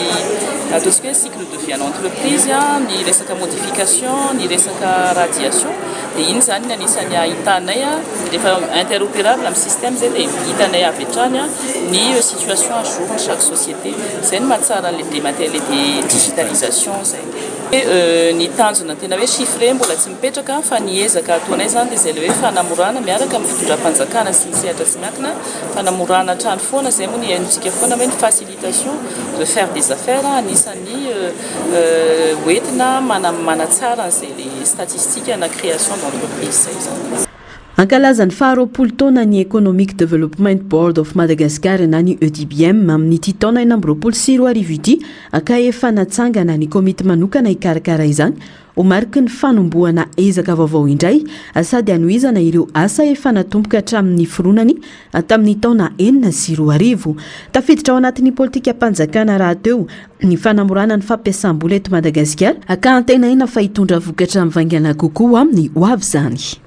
ataontsika hoe cycle de vie entreprise ny resaka modification ny resaka radiation dia iny zany ny anisany ahitanay rehefa interopérable amin'ny système zay dia hitanay avy ny situation à jour de chaque société zay ny mahatsara le digitalisation zay ny tanjona tena hoe chiffré mbola tsy mipetraka fa ny ezaka ataonay zany dia zay le hoe fanamorana miaraka amin'ny fitondram-panjakana sy ny sehatra tsy miankina fanamorana hatrany foana zay moa ny haintsika foana hoe ny facilitation de faire des affaires anisany hoentina manatsara an'izay le statistique na création d'entreprise zay zany. Ankalazany faharoapolo taona ny Economic Development Board of Madagascar na ny EDBM amin'ny ity taona 2024 ity aka efa natsangana ny komity manokana hikarakara izany ho mariky ny fanombohana ezaka vaovao indray sady anoizana ireo asa efa natomboka hatramin'ny foronany tamin'ny taona 2024 tafiditra ao anatin'ny politika mpanjakana raha teo ny fanamorana ny fampiasam-bola eto Madagasikara aka antenaina fa hitondra vokatra mivangana kokoa amin'ny ho avy zany.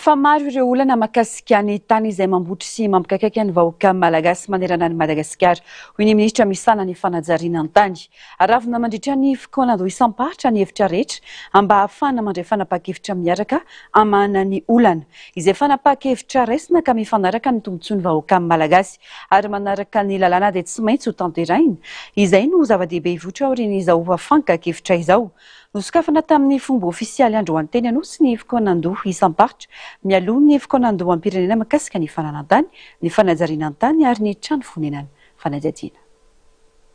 Fa maro ireo olana makasika ny tany izay mambotry sy mampikakaiky ny vahoaka malagasy manerana ny Madagasikara. Hoy ny ministra misana ny fanajariana an-tany. Aravina mandritra ny fokoanando isam-paritra ny hevitra rehetra mba ahafahana mandray fanapakevitra miaraka amana ny olana. Izay fanapakevitra raisina ka mifanaraka ny tombontsoa ny vahoaka malagasy ary manaraka ny lalàna dia tsy maintsy ho tanteraina. Izay no zava-dehibe ivotra aorian'izao fankakevitra izao. Nosokafana tamin'ny fomba ofisialy androany teny anosy ny fokoanando isam-paritra mialoha ny fokoanando am-pirenena makasika ny fananantany, ny fanajariana an-tany ary ny trano fonenana fanajadiana.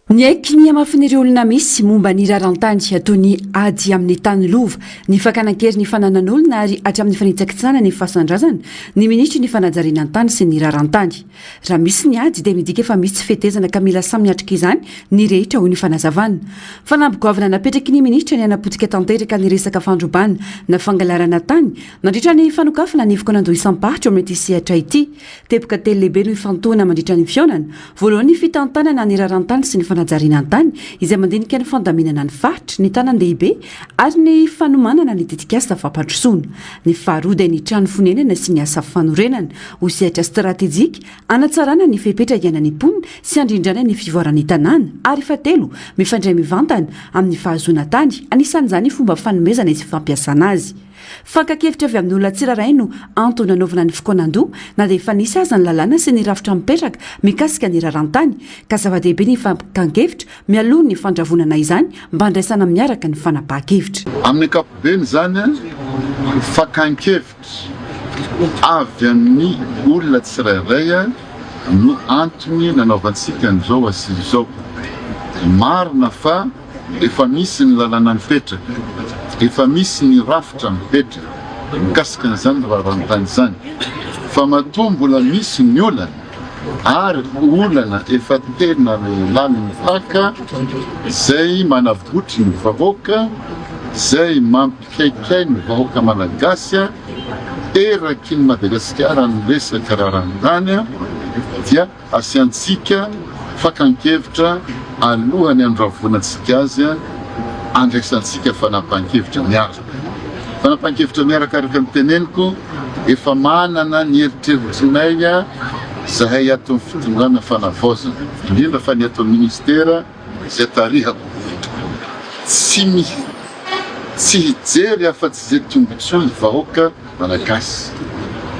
Ny aiky ny amafin'ireo olona misy momba ny rarantany atao ny ady amin'ny tany lova, ny fakanankery ny fananan'olona ary hatramin'ny fanitsakitsana ny fahasandrasana, ny ministry ny fanajariana an-tany sy ny rarantany. Raha misy ny ady dia midika efa misy tsy fetezana ka mila samy miatrika izany ny rehetra hoy ny fanazavana. Fanambogoavana napetraky ny ministry ny anapotika tanteraka ny resaka fandrobana na fangalarana tany nandritra ny fanokafana ny fokoanando isam-paritra mety sehatra ity. Teboka telo lehibe no ifantohana mandritra ny fionana, voalohany ny fitantanana ny rarantany sy ny fanajariana an-tany izay mandinika ny fandaminana ny faritra ny tanan-dehibe ary ny fanomanana ny tetikasa fampandrosoana. Ny faharoa dia ny trano fonenana sy ny asa fanorenana ho sehatra stratégique anatsarana ny fepetrana ny mponina sy andrindrana ny fivoarana tanàna ary fatelo mifandray mivantana amin'ny fahazoana tany anisan'izany fomba fanomezana sy fampiasana azy. Fankakevitra avy amin'ny olona tsiraray no antony anaovana ny fokoanando na dia efa nisy aza ny lalàna sy ny rafitra mipetraka mikasika ny rarantany ka zava-dehibe ny fankakevitra mialoha ny fandravonana izany mba andraisana miaraka ny fanapahan-kevitra. Amin'ny ankapobeny zany fankakevitra avy amin'ny olona tsirairay no antony nanaovantsika an'izao asy izao. Marina fa efa misy ny lalàna mipetraka, efa misy ny rafitra mipetraka mikasika n'izany rarantany zany, fa matombola misy ny olana ary olana efa tena lany mivaka zay manavotry ny vahoaka, zay mampikaikay ny vahoaka malagasy eraky ny Madagasikara ny resaka rarantany dia asiantsika fakan-kevitra alohany andravonantsika azy andraisantsika fanapahan-kevitra miaraka. Fanapahan-kevitra miaraka araka ny teneniko efa manana ny eritreritrinay zahay ato amin'ny fitondrana fanavaozana, indrindra fa ny ato amin'ny ministera izay tarihako. Tsy hijery afa-tsy izay tombontsoa ny vahoaka malagasy.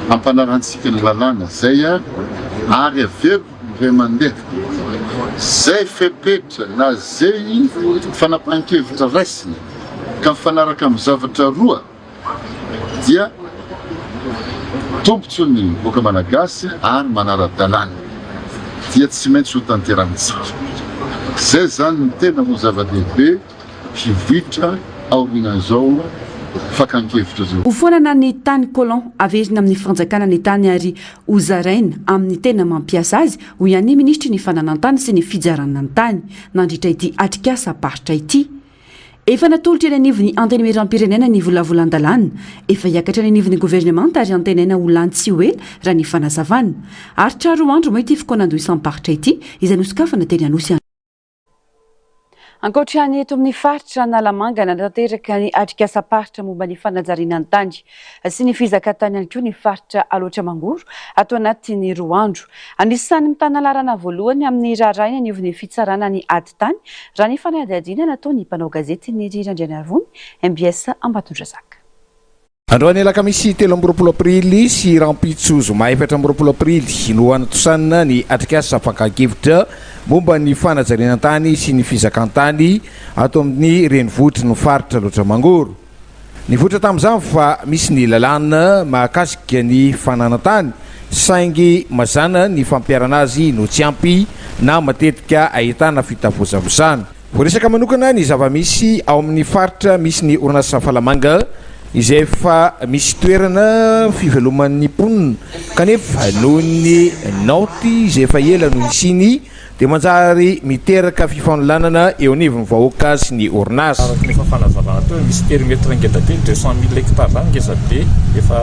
Ampanarantsika ny lalàna zay ary avero ray mandeha zay fepetra na zay fanapahan-kevitra raisina ka mifanaraka amin'ny zavatra roa dia tombontsoa ny vahoaka malagasy ary manara-dalàna dia tsy maintsy ho tanterantsika. Zay zany ny tena ho zava-dehibe fivohitra aorian'izao fakan-kevitra zao. Ufonana ny tany colon averina amin'ny fanjakana ny tany ary hozaraina amin'ny tena mampiasa azy ho ihany ministry ny fananantany sy ny fijarana ny tany nandritra ity atrikasa paritra ity. efa natolotra eny anivon'ny anteny meram-pirenena ny volavolan-dalàna efa hiakatra ny anivon'ny gouvernement ary antenaina ho lany tsy ho ela raha ny fanazavana ary tsaro andro mo ity fokoanando isamparitra ity izay nosokafana teny anosy ankoatrany eto amin'ny faritra Nalamanga natanteraka ny atrikasaparitra momba ny fanajariana ny tany sy ny fizakatany ihany koa ny faritra Aloatra Mangoro ato anatin'ny roa andro. Anisan'ny mitana lalana voalohany amin'ny raraina ny oviny fitsarana ny ady tany raha ny fanadihadiana nataony mpanao gazety ny Randrianarivony MBS Ambatondrazaka. Androany alakamisy 13 aprily sy rampitso zoma 14 aprily no anatosanina ny atrikasa fankakevitra momba ny fanajariana-tany sy ny fizakan-tany ato amin'ny renivohitry ny faritra Aloatra Mangoro. Ny votra tamin'izany fa misy ny lalàna mahakasika ny fanana-tany saingy mazana ny fampiarana azy no tsy ampy na matetika ahitana fitavozavozana. Voaresaka manokana ny zava-misy ao amin'ny faritra misy ny orinasa Fahalamanga izay fa misy toerana fiveloman'ny mponina kanefa noho ny naoty izay fa ela no isiny dia manjary miteraka fifanolanana eo anivon'ny vahoaka sy ny orinasa. Araka ny fanazavana teo misy périmètre ngeza be 200 000 hectares zany ngeza be efa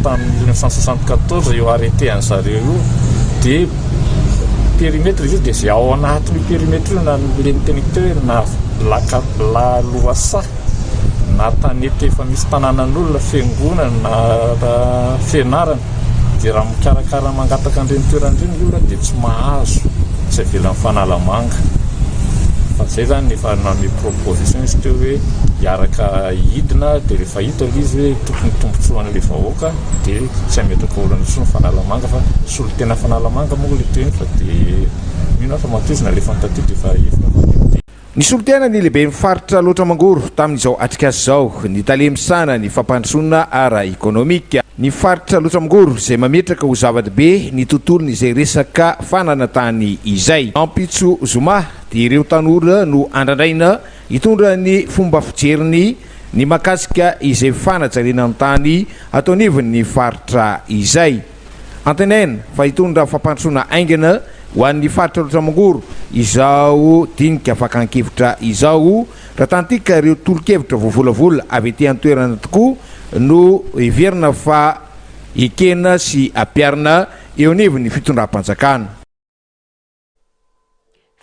tamin'ny 1974 eo arrêté an'zareo io dia périmètre izy dia zay ao anatin'io périmètre io na leny teniko teo na la loasa na tanety efa misy tanànan'olona fiangonana na fianarana dia raha mikarakara mangataka an'ireny toeran'ireny olona dia tsy mahazo tsy avelan'ny Fanalamanga fa zay zany efa name proposition izy teo hoe hiaraka hidina dia rehefa hita izy hoe tokony tombotsoan'ilay vahoaka dia tsy hametraka olana intsony ny Fanalamanga fa solotena Fanalamanga moa le teny fa dia mino fa matozina le fantatio dia efa ny solotena ny lehibe mifaritra Aloatra Mangoro tamin'izao atrikasa zao ny talemisana ny fampandrosoana ara ekonomika ny faritra Aloatra Mangoro izay mametraka ho zava-dehibe ny tontolony izay resaka fananantany izay. Ampitso Zoma dia ireo tanora no andrandraina hitondra ny fomba fijeriny ny makasika izay fanajariana ny tany atao anivon'ny faritra izay. Antenaina fa hitondra fampandrosoana aingana ho an'ny faritra Aloatra Mangoro izao dinika fakan-kevitra izao raha tantika ireo tolo-kevitra voavolavola avy ety an-toerana tokoa no iverina fa ekena sy ampiarina eo anivon'ny fitondram-panjakana.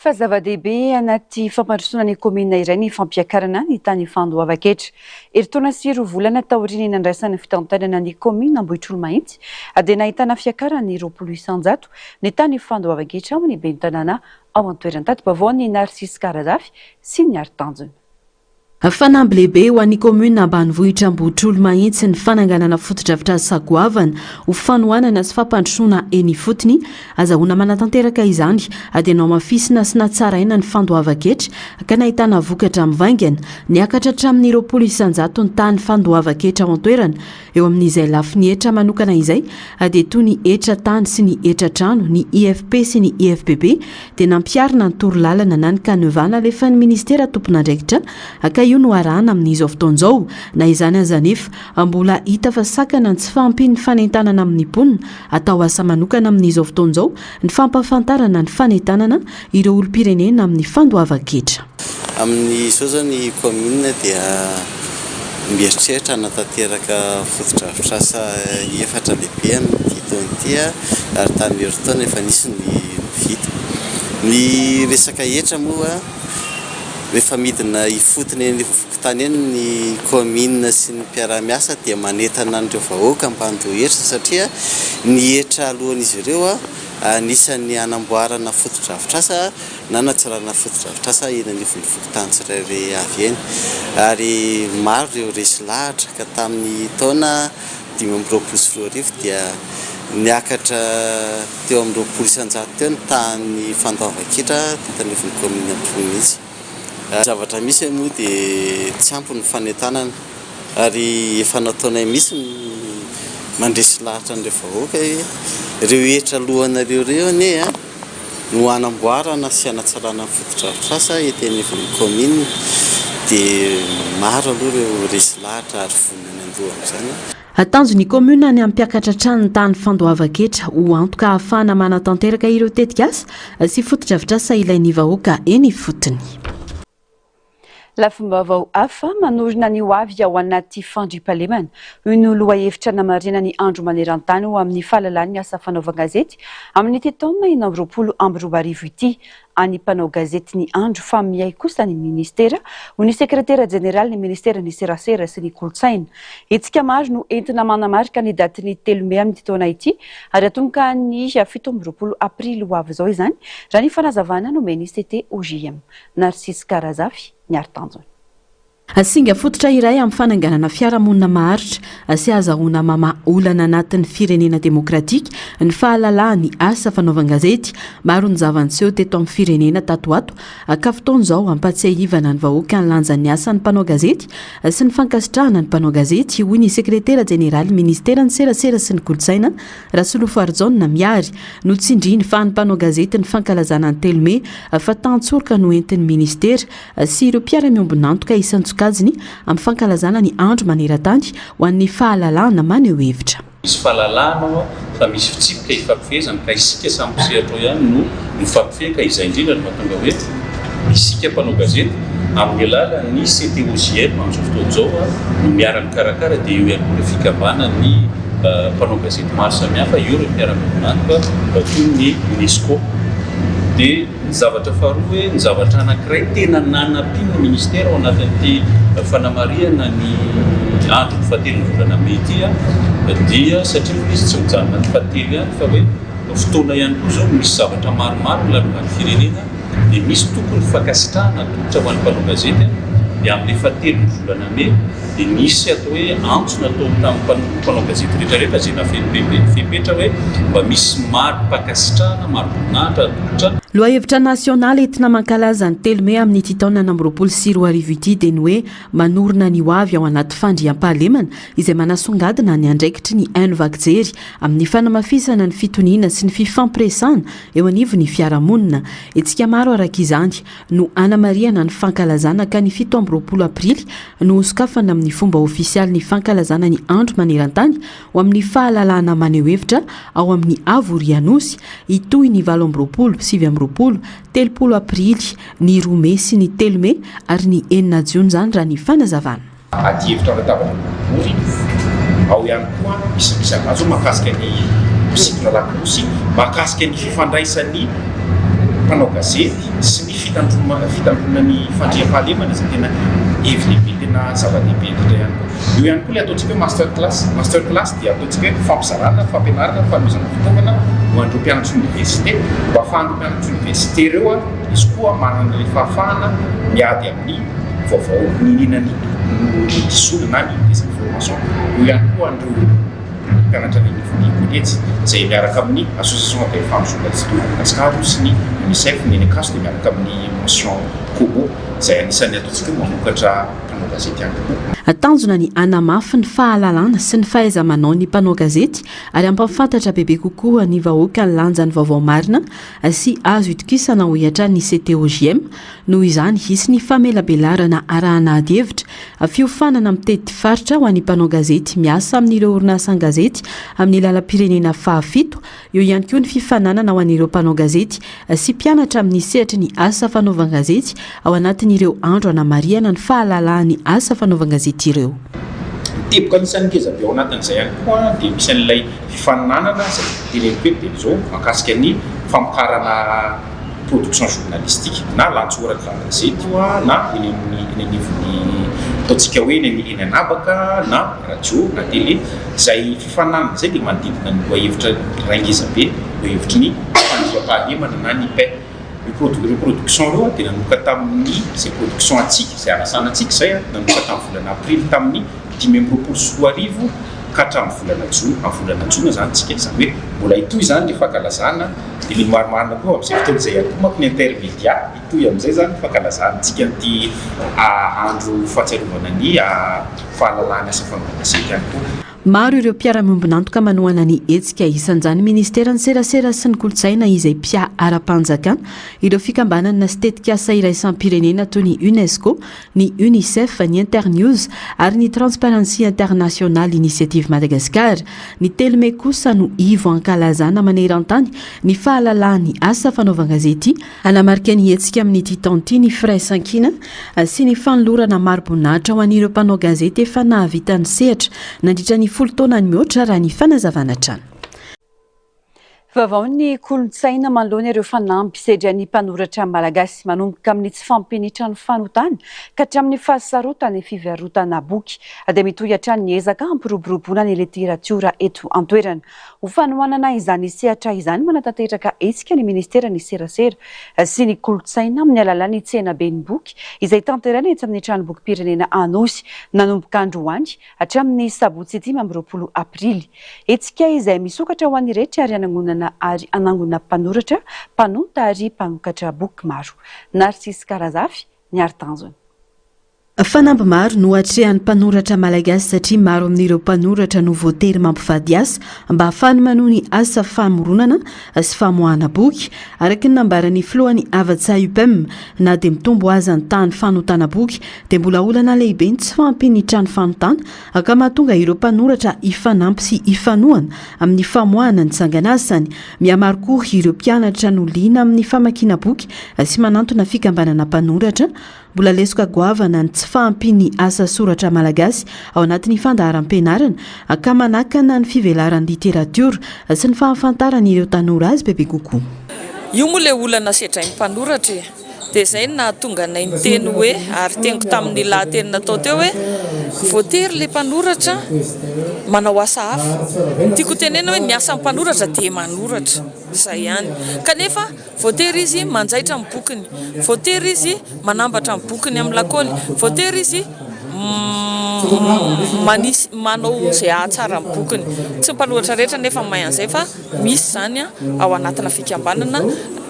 Fa zava-dehibe anaty fampandrosoana ny komina iray ny fampiakarana ny tany Fandoavaketra. Eritaona sy roa volana taoriana nandraisan'ny fitantanana ny komina Ambohitrolo-Mahitsy dia nahitana fiakarana ny 200 ny tany Fandoavaketra amin'ny ben'ny tanàna ao an-toerana Tatobavao ny Narcisse Karazafy sy ny Aritanjona. Fanamby lehibe ho an'ny komuna ambanivohitra Ambohitrolo-Mahitsy ny fananganana foto-drafitrasa sagoavana ho fanohanana sy fampandrosoana eny fotony azahoana manatanteraka izany dia nao mafisina sy natsaraina ny Fandoavaketra ka nahitana vokatra mivaingana niakatra hatramin'ny 20% ny tany Fandoavaketra ao an-toerana eo amin'izay lafiny etra manokana izay dia toy ny etra tany sy ny etra trano ny IFP sy ny IFPB dia nampiarina ny torolalana na ny kanevana lefa ny ministera tompon'andraikitra ka io no arahana amin'izao fotoan'izao na izany azanefa mbola hita fa sakana tsy fampy ny fanentanana amin'ny mponina atao asa manokana amin'izao fotoan'izao ny fampafantarana ny fanentanana ireo olom-pirenena amin'ny Fandoavaketra. Amin'izao zany komuna dia mieritreritra natateraka foto-drafitrasa efatra lehibe amin'ity taona ity ary tamin'ireo taona efa nisy ny vita. Ny resaka etra moa rehefa midina ifotony eny tany eny ny komina sy ny mpiara-miasa dia manentana an'ireo vahoaka ampandohetra satria ny etra alohan'izy ireo anisan'ny anamboarana foto-drafitrasa na natsarana foto-drafitrasa eny anivon'ny vokotany tsirairay avy eny ary maro ireo resy lahatra ka tamin'ny taona 2024 dia niakatra teo amin'ny 20% teo ny tany Fandoavaketra teto anivon'ny komina Ambohitrolo-Mahitsy. Zavatra misy moa dia tsy ampy ny fanentanana ary efa nataonay misy mandresy lahatra an'ireo vahoaka ireo etra alohanareo reo ane no anamboarana sy anatsarana ny foto-drafitrasa ety anivon'ny komina dia maro aloha ireo resy lahatra ary vonona ny andoha amin'izany. Atanjo ny komuna ny ampiakatra trano ny tany Fandoavaketra ho antoka ahafahana manatanteraka ireo tetikasa sy foto-drafitrasa ilain'ny vahoaka eny fotony. Lafim-baovao hafa manorina ny ho avy ao anaty fandriampahalemana hoy ny lohahevitra namarina ny Andro Maneran-tany ho amin'ny fahalalan'ny asa fanaovan-gazety amin'ny taona 2024 ity. Any mpanao gazety ny Andro fa miay kosa ny ministera ho ny sekretera jeneral ny ministera ny serasera sy ny kolotsaina. Etsika maro no entina manamarika ny daty ny 3 Mey amin'ny taona ity ary atomboka ny 17 Aprily ho avy izao izany raha ny fanazavana nomeny CTOJM. Narcisse Karazafy ny artanjony. Asinga fototra iray amin'ny fananganana fiarahamonina maharitra sy azahoana mama olana anatin'ny firenena demokratika ny fahalalahany asa fanaovan-gazety maro ny zavan-tseho teto amin'ny firenena tato ato ka fotoana izao ampatsiahivana ny vahoaka ny lanjan'ny asan'ny mpanao gazety sy ny fankasitrahana ny mpanao gazety hoy ny sekretera jeneraly ministera ny serasera sy ny kolotsaina Rasolofo Arjona Miary no tsindriny fa ny mpanao gazety ny fankalazana ny 3 Mey fa tantsorika no entin'ny ministera sy ireo mpiara-miombonantoka isantsokajiny amin'ny fankalazana ny Andro Maneran-tany ho an'ny fahalalahana maneho hevitra. Misy fahalalahana fa misy fitsipika ifampifehezana ka isika samy sehatra ihany no mifampifehaka izay indrindra no mahatonga hoe isika mpanao gazety amin'ny alalan'ny CTOJM amin'izao fotoana izao no miara-mikarakara dia eo ihany koa ireo fikambana ny mpanao gazety maro samihafa eo ireo mpiara-miombonantoka toy ny UNESCO. Dia ny zavatra faharoa hoe ny zavatra anankiray tena nanampiana ny ministera ao anatin'ity fanamariana ny andro ny fahatelo volana Mey ity dia satria izy tsy mijanona ny fahatelo ihany fa hoe fotoana ihany koa izao misy zavatra maromaro milalovan'ny firenena dia misy tokony fankasitrahana tokotra ho an'ny mpanao gazety dia amin'ny fahatelo volana Mey dia nisy atao hoe antso natao tamin'ny mpanao gazety rehetrarehetra izay nafepetra hoe mba misy maro mpankasitrahana maro boninahitra tokotra. Lohahevitra nasionaly entina mankalaza ny 3 Mey amin'ny ity taona 2024 ity dia ny hoe manorina ny ho avy ao anaty fandriam-pahalemana izay manasongadina ny andraikitry ny haino vakijery amin'ny fanamafisana ny fitoniana sy ny fifampiresana eo anivon'ny fiarahamonina. Etsika maro araka izany no anamariana ny fankalazana ka ny 17 Aprily no sokafana amin'ny fomba ofisialy ny fankalazana ny Andro Maneran-tany ho amin'ny fahalalahana maneho hevitra ao amin'ny Avorianosy itoy ny 7 Aprily ny 2 Mey sy ny 3 Mey ary ny 9 Jona zany raha ny fanazavana. Ady hevitra latabatra boribory ao ihany koa misy azo mahakasika ny misikina lakolosy mahakasika ny fifandraisan'ny mpanao gazety sy ny fitandromana ny fandriam-pahalemana izay tena hevi-lehibe tena zava-dehibe indrindra ihany koa. Eo ihany koa ilay ataontsika hoe masterclass dia ataontsika hoe fampizarana fampianarana fanomezana fitaovana ho an'ireo mpianatra université mba ahafahan'ireo mpianatra université ireo izy koa manana ilay fahafahana miady amin'ny vaovao ninina ny disolo na ny désinformation. Eo ihany koa an'ireo mpianatra ny collège izay miaraka amin'ny association des femmes journalistes de Madagascar sy ny UNICEF ny NECAS dia miaraka amin'ny mention Kobo izay anisan'ny ataontsika mamokatra mpanao gazety ihany koa. Tanjona ny anamafy ny fahalalana sy ny fahaiza-manao ny mpanao gazety ary ampafantatra bebe kokoa ny vahoaka ny lanjan'ny vaovao marina sy azo itokisana ho iatra ny CTOJM noho izany hisy ny famelabelarana arahana ady hevitra fiofanana mitety faritra ho an'ny mpanao gazety miasa amin'ireo orinasa gazety amin'ny lalam-pirenena fahafito eo ihany koa ny fifananana ho an'ireo mpanao gazety sy mpianatra amin'ny sehatry ny asa fanaovan-gazety ao anatin'ireo andro anamariana ny fahalalahany asa fanaovan-gazety ireo. Teboka anisan'ny ngezabe ao anatin'izay ihany koa dia misy an'ilay fifananana izay teneniko dia izao mahakasika ny famokarana production journalistique na lantsoratra gazety na eny anivon'ny ataontsika hoe eny anabaka na radio na télé izay fifananana izay dia manodidina ny lohahevitra rangezabe lohahevitry ny fandriam-pahalemana na ny paix. Ireo production ireo dia nanomboka tamin'ny izay production antsika izay anasana antsika izay nanomboka tamin'ny volana Aprily tamin'ny 2024 ka hatramin'ny volana Jona. Amin'ny volana Jona zany tsika izany hoe mbola itoy zany ny fankalazana dia ny marimarina koa amin'izay fotoana izay ihany koa manko ny intermédia itoy amin'izay zany fankalazana tsika nyity andro fahatsiarovana ny fahalalahany asa fanaovan-gazety ihany koa. Maro ireo mpiara-miombonantoka manohana ny hetsika isan'izany ministera ny serasera sy ny kolotsaina izay mpia ara-panjakana ireo fikambanana sy tetikasa iraisam-pirenena toy ny UNESCO, ny UNICEF, ny Internews ary ny Transparency International Initiative Madagascar. Ny telome kosa no ivo ankalazana maneran-tany ny fahalalahany asa fanaovana gazety anamarika ny hetsika amin'ny titanty ny firaisankina sy ny fanolorana maro-boninahitra ho an'ireo mpanao gazety efa nahavita ny sehatra nandritra ny folo taona ny mihoatra raha ny fanazavana trano. Vaovao ny kolontsaina manoloana ireo fanampy sedra ny mpanoratra malagasy manomboka amin'ny tsy fampinitra ny fanotana ka hatramin'ny fahasarotana ny fivarotana boky dia mitohy hatrany ny ezaka ampiroboroboana ny literatiora eto an-toerana. Ho fanohanana izany sehatra izany manatanteraka hetsika ny ministera ny serasera sy ny kolontsaina amin'ny alalan'ny tsena be ny boky izay tanterana etsy amin'ny tranombokim-pirenena Anosy nanomboka androany hatramin'ny sabotsy 5 aprily. Hetsika izay misokatra ho an'ny rehetra ary anangonana ary anangona mpanoratra, mpanota ary mpanokatra boky maro. Narcisse Karazafy, ny Artanjona. Fanamby maro no atrehan'ny mpanoratra malagasy satria maro amin'ireo mpanoratra no voatery mampivady asa mba ahafahany manohy ny asa famoronana sy famoahana boky araka ny nambaran'ny filohan'ny Avatsa UPM na dia mitombo aza ny tany fanotana boky dia mbola olana lehibe ny tsy fampiny trano fanotana ka mahatonga ireo mpanoratra ifanampy sy ifanohana amin'ny famoahana ny sanganasany. Mihamaro koa ireo mpianatra no liana amin'ny famakiana boky sy manantona fikambanana mpanoratra mbola lesoka goavana ny tsy fahampiny asa soratra malagasy ao anatin'ny fandaharam-pianarana ka manakana ny fivelaran'ny literatiora sy ny fahafantarana ireo tanora azy bebe kokoa. Io moa le olana setray mpanoratra dia izay nahatonga nay ny teny hoe ary teniko tamin'ny lahateny natao teo hoe voatery le mpanoratra manao asa hafa. Tiako tenena hoe ny asa mpanoratra dia manoratra izay ihany kanefa voatery izy manjaitra amin'ny bokiny, voatery izy manambatra amin'ny bokiny amin'ny lakôly, voatery izy manao izay ahatsara amin'ny bokiny. Tsy mpanoratra rehetra nefa mahay an'izay fa misy zany ao anatina fikambanana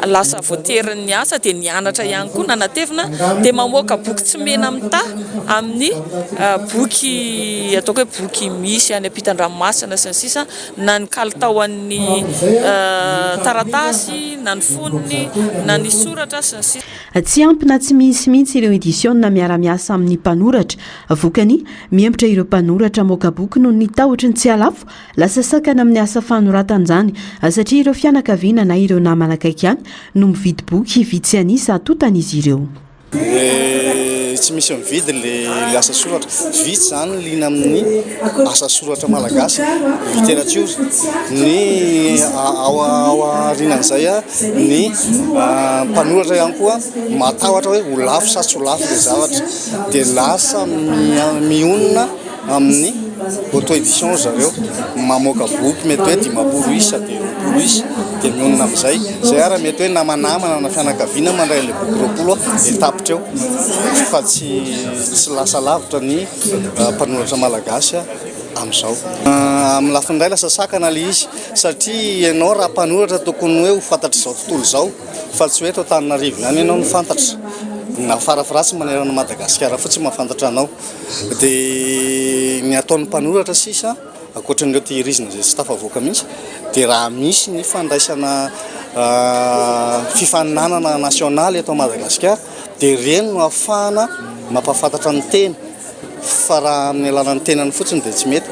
lasa voatery ny asa dia nianatra ihany koa nanatevina dia mamoaka boky tsy mena amita amin'ny boky ataoko hoe boky misy any ampitan-dranomasina sy ny sisa na ny kalitaon'ny taratasy na ny foniny na ny soratra sy ny sisa. Tsy ampy na tsy misy mihitsy ireo edisiona miara-miasa amin'ny mpanoratra vokany miembotra ireo mpanoratra moka boky noho ny tahotra ny tsy alafo lasa sakana amin'ny asa fanoratana izany satria ireo fianakaviana na ireo namana akaiky ihany no mividy boky vitsy anisa atotan'izy ireo. Tsy misy mividy le asa soratra vitsy zany liana amin'ny asa soratra malagasy literatiora ny ao arinan'izay ny mpanoratra ihany koa matahotra hoe ho lafo sa tsy ho lafo le zavatra dia lasa mionona amin'ny auto édition zareo mamoaka boky mety hoe 10 isa dia 10 isa dia mionona amin'izay zay ara mety hoe namanamana na fianakaviana mandray le boky 20 dia tapitra eo fa tsy lasa lavitra ny mpanoratra malagasy amin'izao. Amin'ny lafiny iray lasa sakana le izy satria ianao raha mpanoratra tokony hoe ho fantatra izao tontolo izao fa tsy hoe eto Antananarivo ihany ianao no fantatra na farafaratsy manerana Madagasikara fotsiny mahafantatra anao dia ny ataon'ny mpanoratra sisa ankoatran'ireo tehirizina izay tsy tafavoaka mihitsy dia raha misy ny fandraisana fifaninanana nasionaly eto Madagasikara dia ireny no ahafahana mampahafantatra ny teny fa raha amin'ny alalan'ny tenany fotsiny dia tsy mety.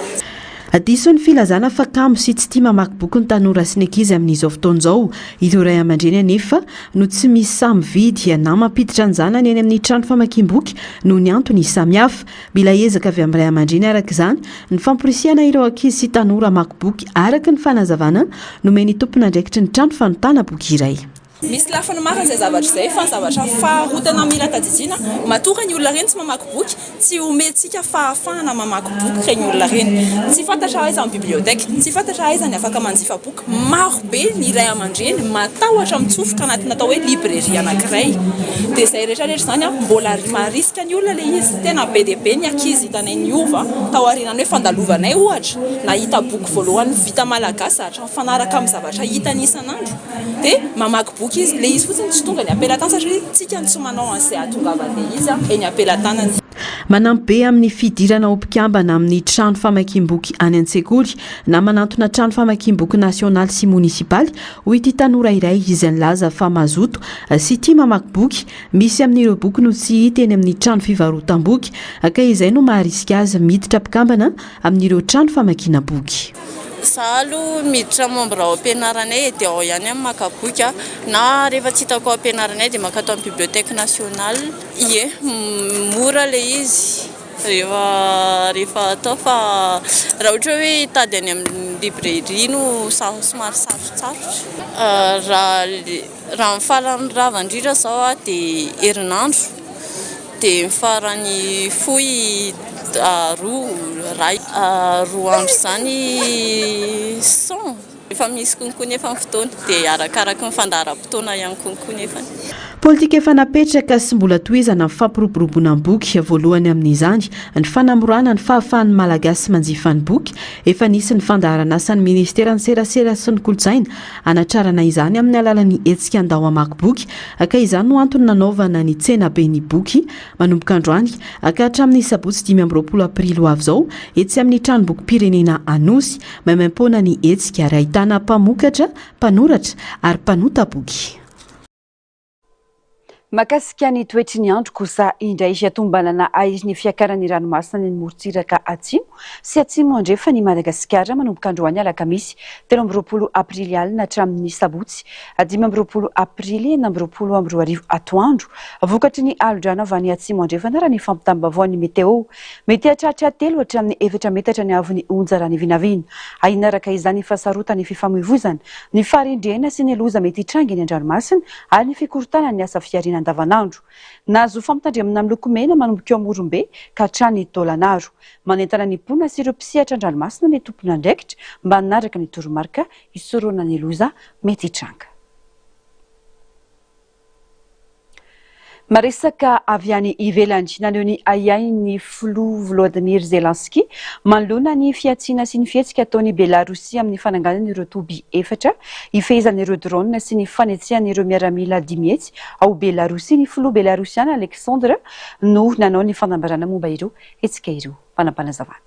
Diso ny filazana fa kamo sy tsy tia mamaky boky ny tanora sy ny ankizy amin'izao fotoan'izao ireo ray aman-dreny anefa no tsy misy samy vidy na mampiditra ny zanany eny amin'ny trano famakiam-boky noho ny antony samihafa. Mila ezaka avy amin'ny ray aman-dreny araka izany ny famporisiana ireo ankizy sy tanora mamaky boky araka ny fanazavana nomeny tompona andraikitry ny trano fanotana boky iray. Misy lafiny marina izay zavatra izay fa ny zavatra faharotana mila tadidiana matoa ny olona reny tsy mamaky boky tsy omentsika fahafahana mamaky boky reny olona reny tsy fantatra aiza amin'ny biblioteka tsy fantatra aiza ny afaka manjifa boky maro be ny ray aman-dreny matahotra mitsofoka anatina atao hoe librairie anankiray dia izay rehetrarehetra zany mbola marisika ny olona le izy tena be dia be ny ankizy hitanay ny ova tao aorianany hoe fandalovanay ohatra nahita boky voalohany vita malagasy mifanaraka amin'ny zavatra hitany isan'andro dia mamaky boky izy le izy fotsiny tsy tonga ny apela-tany satria tsika ny tsy manao an'izay ahatongavan'le izy eny apela-tanany. manampy be amin'ny fidirana ho mpikambana amin'ny trano famakiam-boky any an-tsekoly na manantona trano famakiam-boky nasionaly sy munisipaly ho ity tanora iray izay nilaza fa mazoto sy tia mamaky boky misy amin'ireo boky no tsy hita eny amin'ny trano fivarotam-boky ka izay no maharisika azy miditra mpikambana amin'ireo trano famakiana boky. Salo miditra membre ao ampianaranay dia ao ihany amin'ny makaboky na rehefa tsy hitako ao ampianaranay dia maka atao amin'ny biblioteka nationale ie mora le izy rehefa atao fa raha ohatra hoe hitady any amin'ny librairie no somary sarotsarotra raha mifarany rava indrindra zao dia herinandro dia mifarany fohy roa andro zany son efa misy konko nefa fotoana dia arakaraka ny fandaharam-potoana ihany konko nefa. Politika efa napetraka sy mbola tohizana ny fampiroboroboana ny boky voalohany amin'izany ny fanamorana ny fahafahan'ny malagasy manjifa ny boky efa nisy ny fandaharana asan'ny ministera ny serasera sy ny kolotsaina anatrarana izany amin'ny alalan'ny hetsika andao hamaky boky ka izany no antony nanaovana ny tsena be ny boky manomboka androany ka hatramin'ny sabotsy 20 aprily ho avy izao etsy amin'ny tranomboky pirenena Anosy maimaim-poana ny hetsika ary ahitana mpamokatra, mpanoratra ary mpanota boky. Makasika ny toetry ny andro kosa indray hiatombanana aizy ny fiakaran'ny ranomasina ny morontsiraka atsimo sy atsimo andrefa ny Madagasikara manomboka androany alakamisy 13 aprily alina hatramin'ny sabotsy 15 aprily 20 atoandro vokatry ny alondrano avy any atsimo andrefa na raha ny fampitambavaon'ny meteo mety hatratra 3 hatramin'ny 4 metatra ny avy ny onjara ny vinavina ainaraka izany fasarotany fifamoivoizana ny farindrena sy ny loza mety hitranginy an-dranomasina ary ny fikorotana ny asa fiarina andavanandro nazo fampitandremana amin'ny loko mena manomboka eo Morombe ka hatrany Taolagnaro manentana ny mponina sy ireo mpisehatra an-dranomasina ny tompona andraikitra mba hanaraka ny toromarika hisorona ny loza mety hitranga. Maresaka avy any ivelany naneho ny ayain'ny filoha Volodymyr Zelensky manoloana ny fiatsiana sy ny fihetsika ataon'ny Belarosia amin'ny fananganan'ireo toby 4 ifehezan'ireo drone sy ny fanetsihan'ireo miaramila 10 mihetsy ao Belarosia ny filoha Belarosiana Alexandre no nanao ny fanambarana momba ireo hetsika ireo fanampanazavana.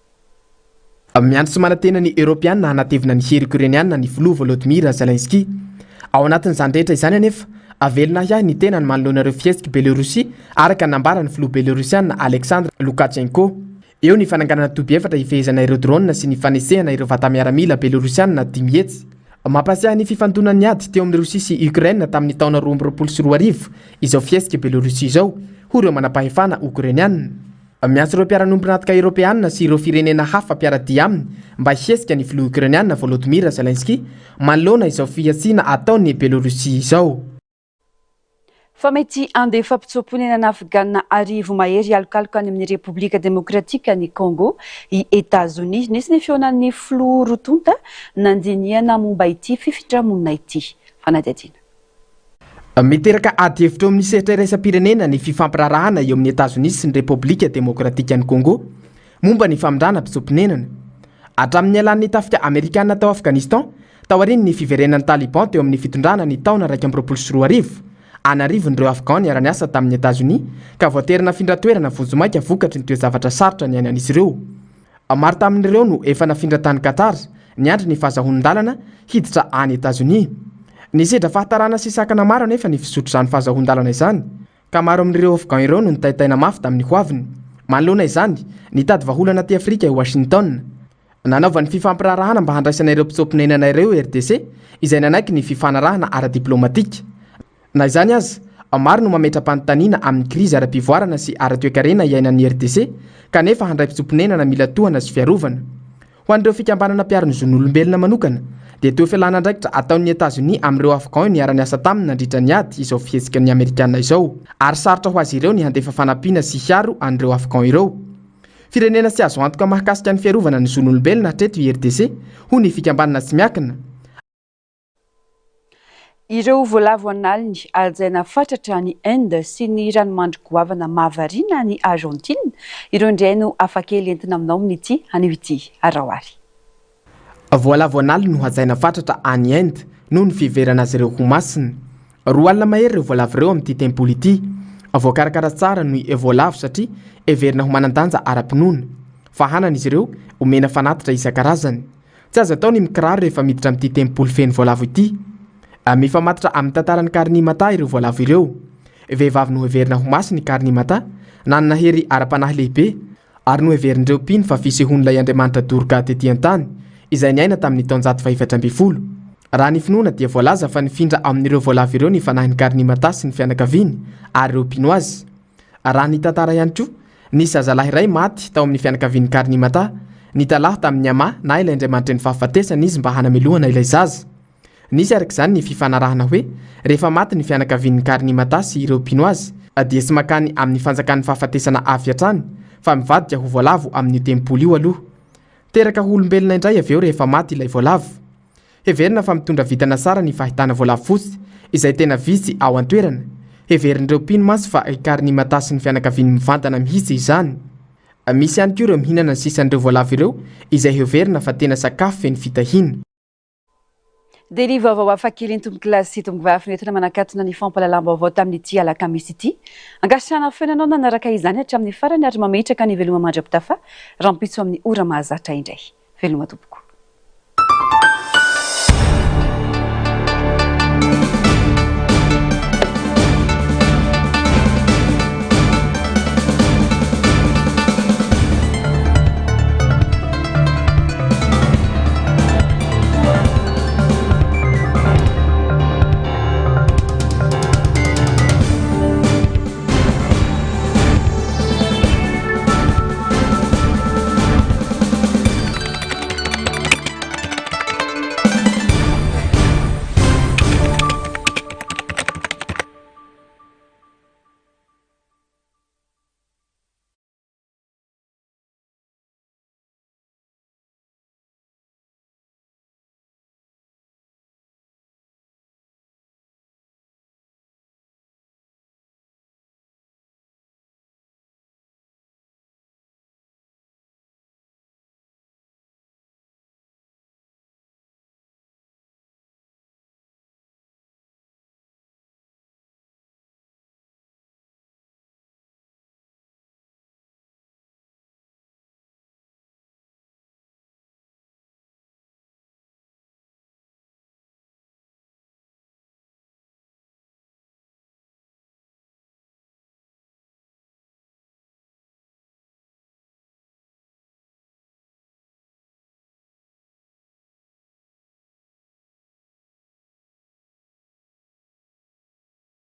Miandry sy manantena ny Europeana hanatevina ny hery Ukrainiana ny filoha Volodymyr Zelensky ao anatin'izany rehetra izany anefa avelona ihany ny tena ny manoloanareo fihetsika Belarosia araka nambarany filoha Belarosiana Alexandre Lukashenko eo ny fananganana toby 4 ifehezana ireo drone sy ny fanesehana ireo vata-miaramila Belorosiana 10 mihetsy mampasiahy ny fifandonany ady teo amin'ny Rosia sy Ukraine tamin'ny taona 2024 izao fihetsika Belarosia izao ho ireo manam-pahefana Ukrainiana miantso ireo mpiara-nompon'atika Europeana sy ireo firenena hafa mpiaradia aminy mba hihesika ny filoha Ukrainiana Volodymyr Zelensky manoloana izao fiatsiana ataon'ny Belarosia izao. Fa mety andefa mpitsoponena na Afgana arivo mahery alokaloka any amin'ny Republika Demokratika ny Congo i Etats-Unis nisy ny fionan'ny filoha rotonta nandiniana momba ity fifitramonina ity fanadihadiana. Miteraka ady hevitra amin'ny sehatra iraisam-pirenena ny fifampirarahana eo amin'ny Etats-Unis sy ny Republika Demokratika ny Congo momba ny famindrana mpitsoponenana hatramin'ny alan'ny tafika Amerikana tao Afghanistan taoriany ny fiverenan'ny Taliban teo amin'ny fitondrana ny taona 2024 anarivon'ireo Afghan niara-niasa tamin'ny Etats-Unis ka voaterina findratoerana vonjomaika vokatry ny toezavatra sarotra ny any an'izy ireo. Maro tamin'ireo no efa nafindra tany Qatar niandry ny fahazahon-dalana hiditra any Etats-Unis. Nisedra fahatarana sy sakana maro anefa ny fisotro izany fahazahon-dalana izany ka maro amin'ireo Afghan ireo no nitaitaina mafy tamin'ny hoaviny. Manoloana izany nitady vaholana ty Afrika i Washington nanaovany fifampirarahana mba handraisana ireo mpitsoponenana ireo RDC izay nanaiky ny fifanarahana ara-diplomatika. Na izany aza maro no mametra-panontaniana amin'ny krizy ara-pivoarana sy ara-toekarena iainan'ny RDC kanefa handray mpitsoponenana mila tohana sy fiarovana. Ho an'ireo fikambanana mpiaro-ny zon'olombelona manokana dia toa fialana andraikitra ataon'ny Etats-Unis amin'ireo Afghan niara-niasa taminy nandritra ny ady izao fihetsika ny Amerikana izao ary sarotra ho azy ireo ny handefa fanampiana sy hiaro an'ireo Afghan ireo. Firenena sy azo antoka mahakasika ny fiarovana ny zon'olombelona hatreto i RDC ho ny fikambanana tsy miakina. Ireo voalavo analiny aljaina fatratra ny Inde sy ny ranomandry goavana mahavariana ny Argentine ireo indray no afakely entina aminao amin'ity anio ity araoary. Voalavo analiny no hajaina fatratra any Inde noho ny fiverana azy ireo ho masina. Roa alina mahery ireo voalavo ireo amin'ity tempoly ity voakarakara tsara noho voalavo satria everina ho manan-danja ara-pinoana fa hanana izy ireo omena fanatitra isan-karazany tsy azo atao ny mikiraro rehefa miditra amin'ity tempolo feny voalavo ity mifamatotra amin'ny tantarany Karinimata ireo voalavo ireo vehivavy no everina ho masy ny Karinimata nanana hery ara-panahy lehibe ary no everindreo mpino fa fisehon'ilay Andriamanitra Dorka tetỳ an-tany izay niaina tamin'ny taon 1720 raha ny finoana dia voalaza fa nifindra amin'ireo voalavo ireo ny fanahin'ny Karinimata sy ny fianakaviany ary ireo mpino azy raha ny tantara ihany koa nisy zazalahy iray maty tao amin'ny fianakavian'ny Karinimata nitalaho tamin'ny ama na ilay Andriamanitra ny fahafatesana izy mba hanamelohana ilay zaza nisy arak'izany ny fifanarahana hoe rehefa maty ny fianakavian'ny Karinimata sy ireo mpino azy dia tsy makany amin'ny fanjakan'ny fahafatesana avy hatrany fa mivady dia ho voalavo amin'ny tempolo io aloha teraka ho olombelona indray avy eo rehefa maty ilay voalavo heverina fa mitondra vitana sara ny fahitana voalavo fotsy izay tena vitsy ao an-toerana heverindreo mpino masy fa Karinimata sy ny fianakaviany mivantana mihitsy izany misy ihany koa ireo mihinana ny sisan'ireo voalavo ireo izay heverina fa tena sakafo feny fitahina dia ny vaovao hafakely ny tombokilasy sy tombokivavy nentina manakatona ny fampalalam-baovao tamin'ity alakamisy ity angasana fenanao nanaraka izany hatramin'ny farany ary mametraka ny veloma mandra-pitafa rampitso amin'ny ora mahazatra indray veloma tompoko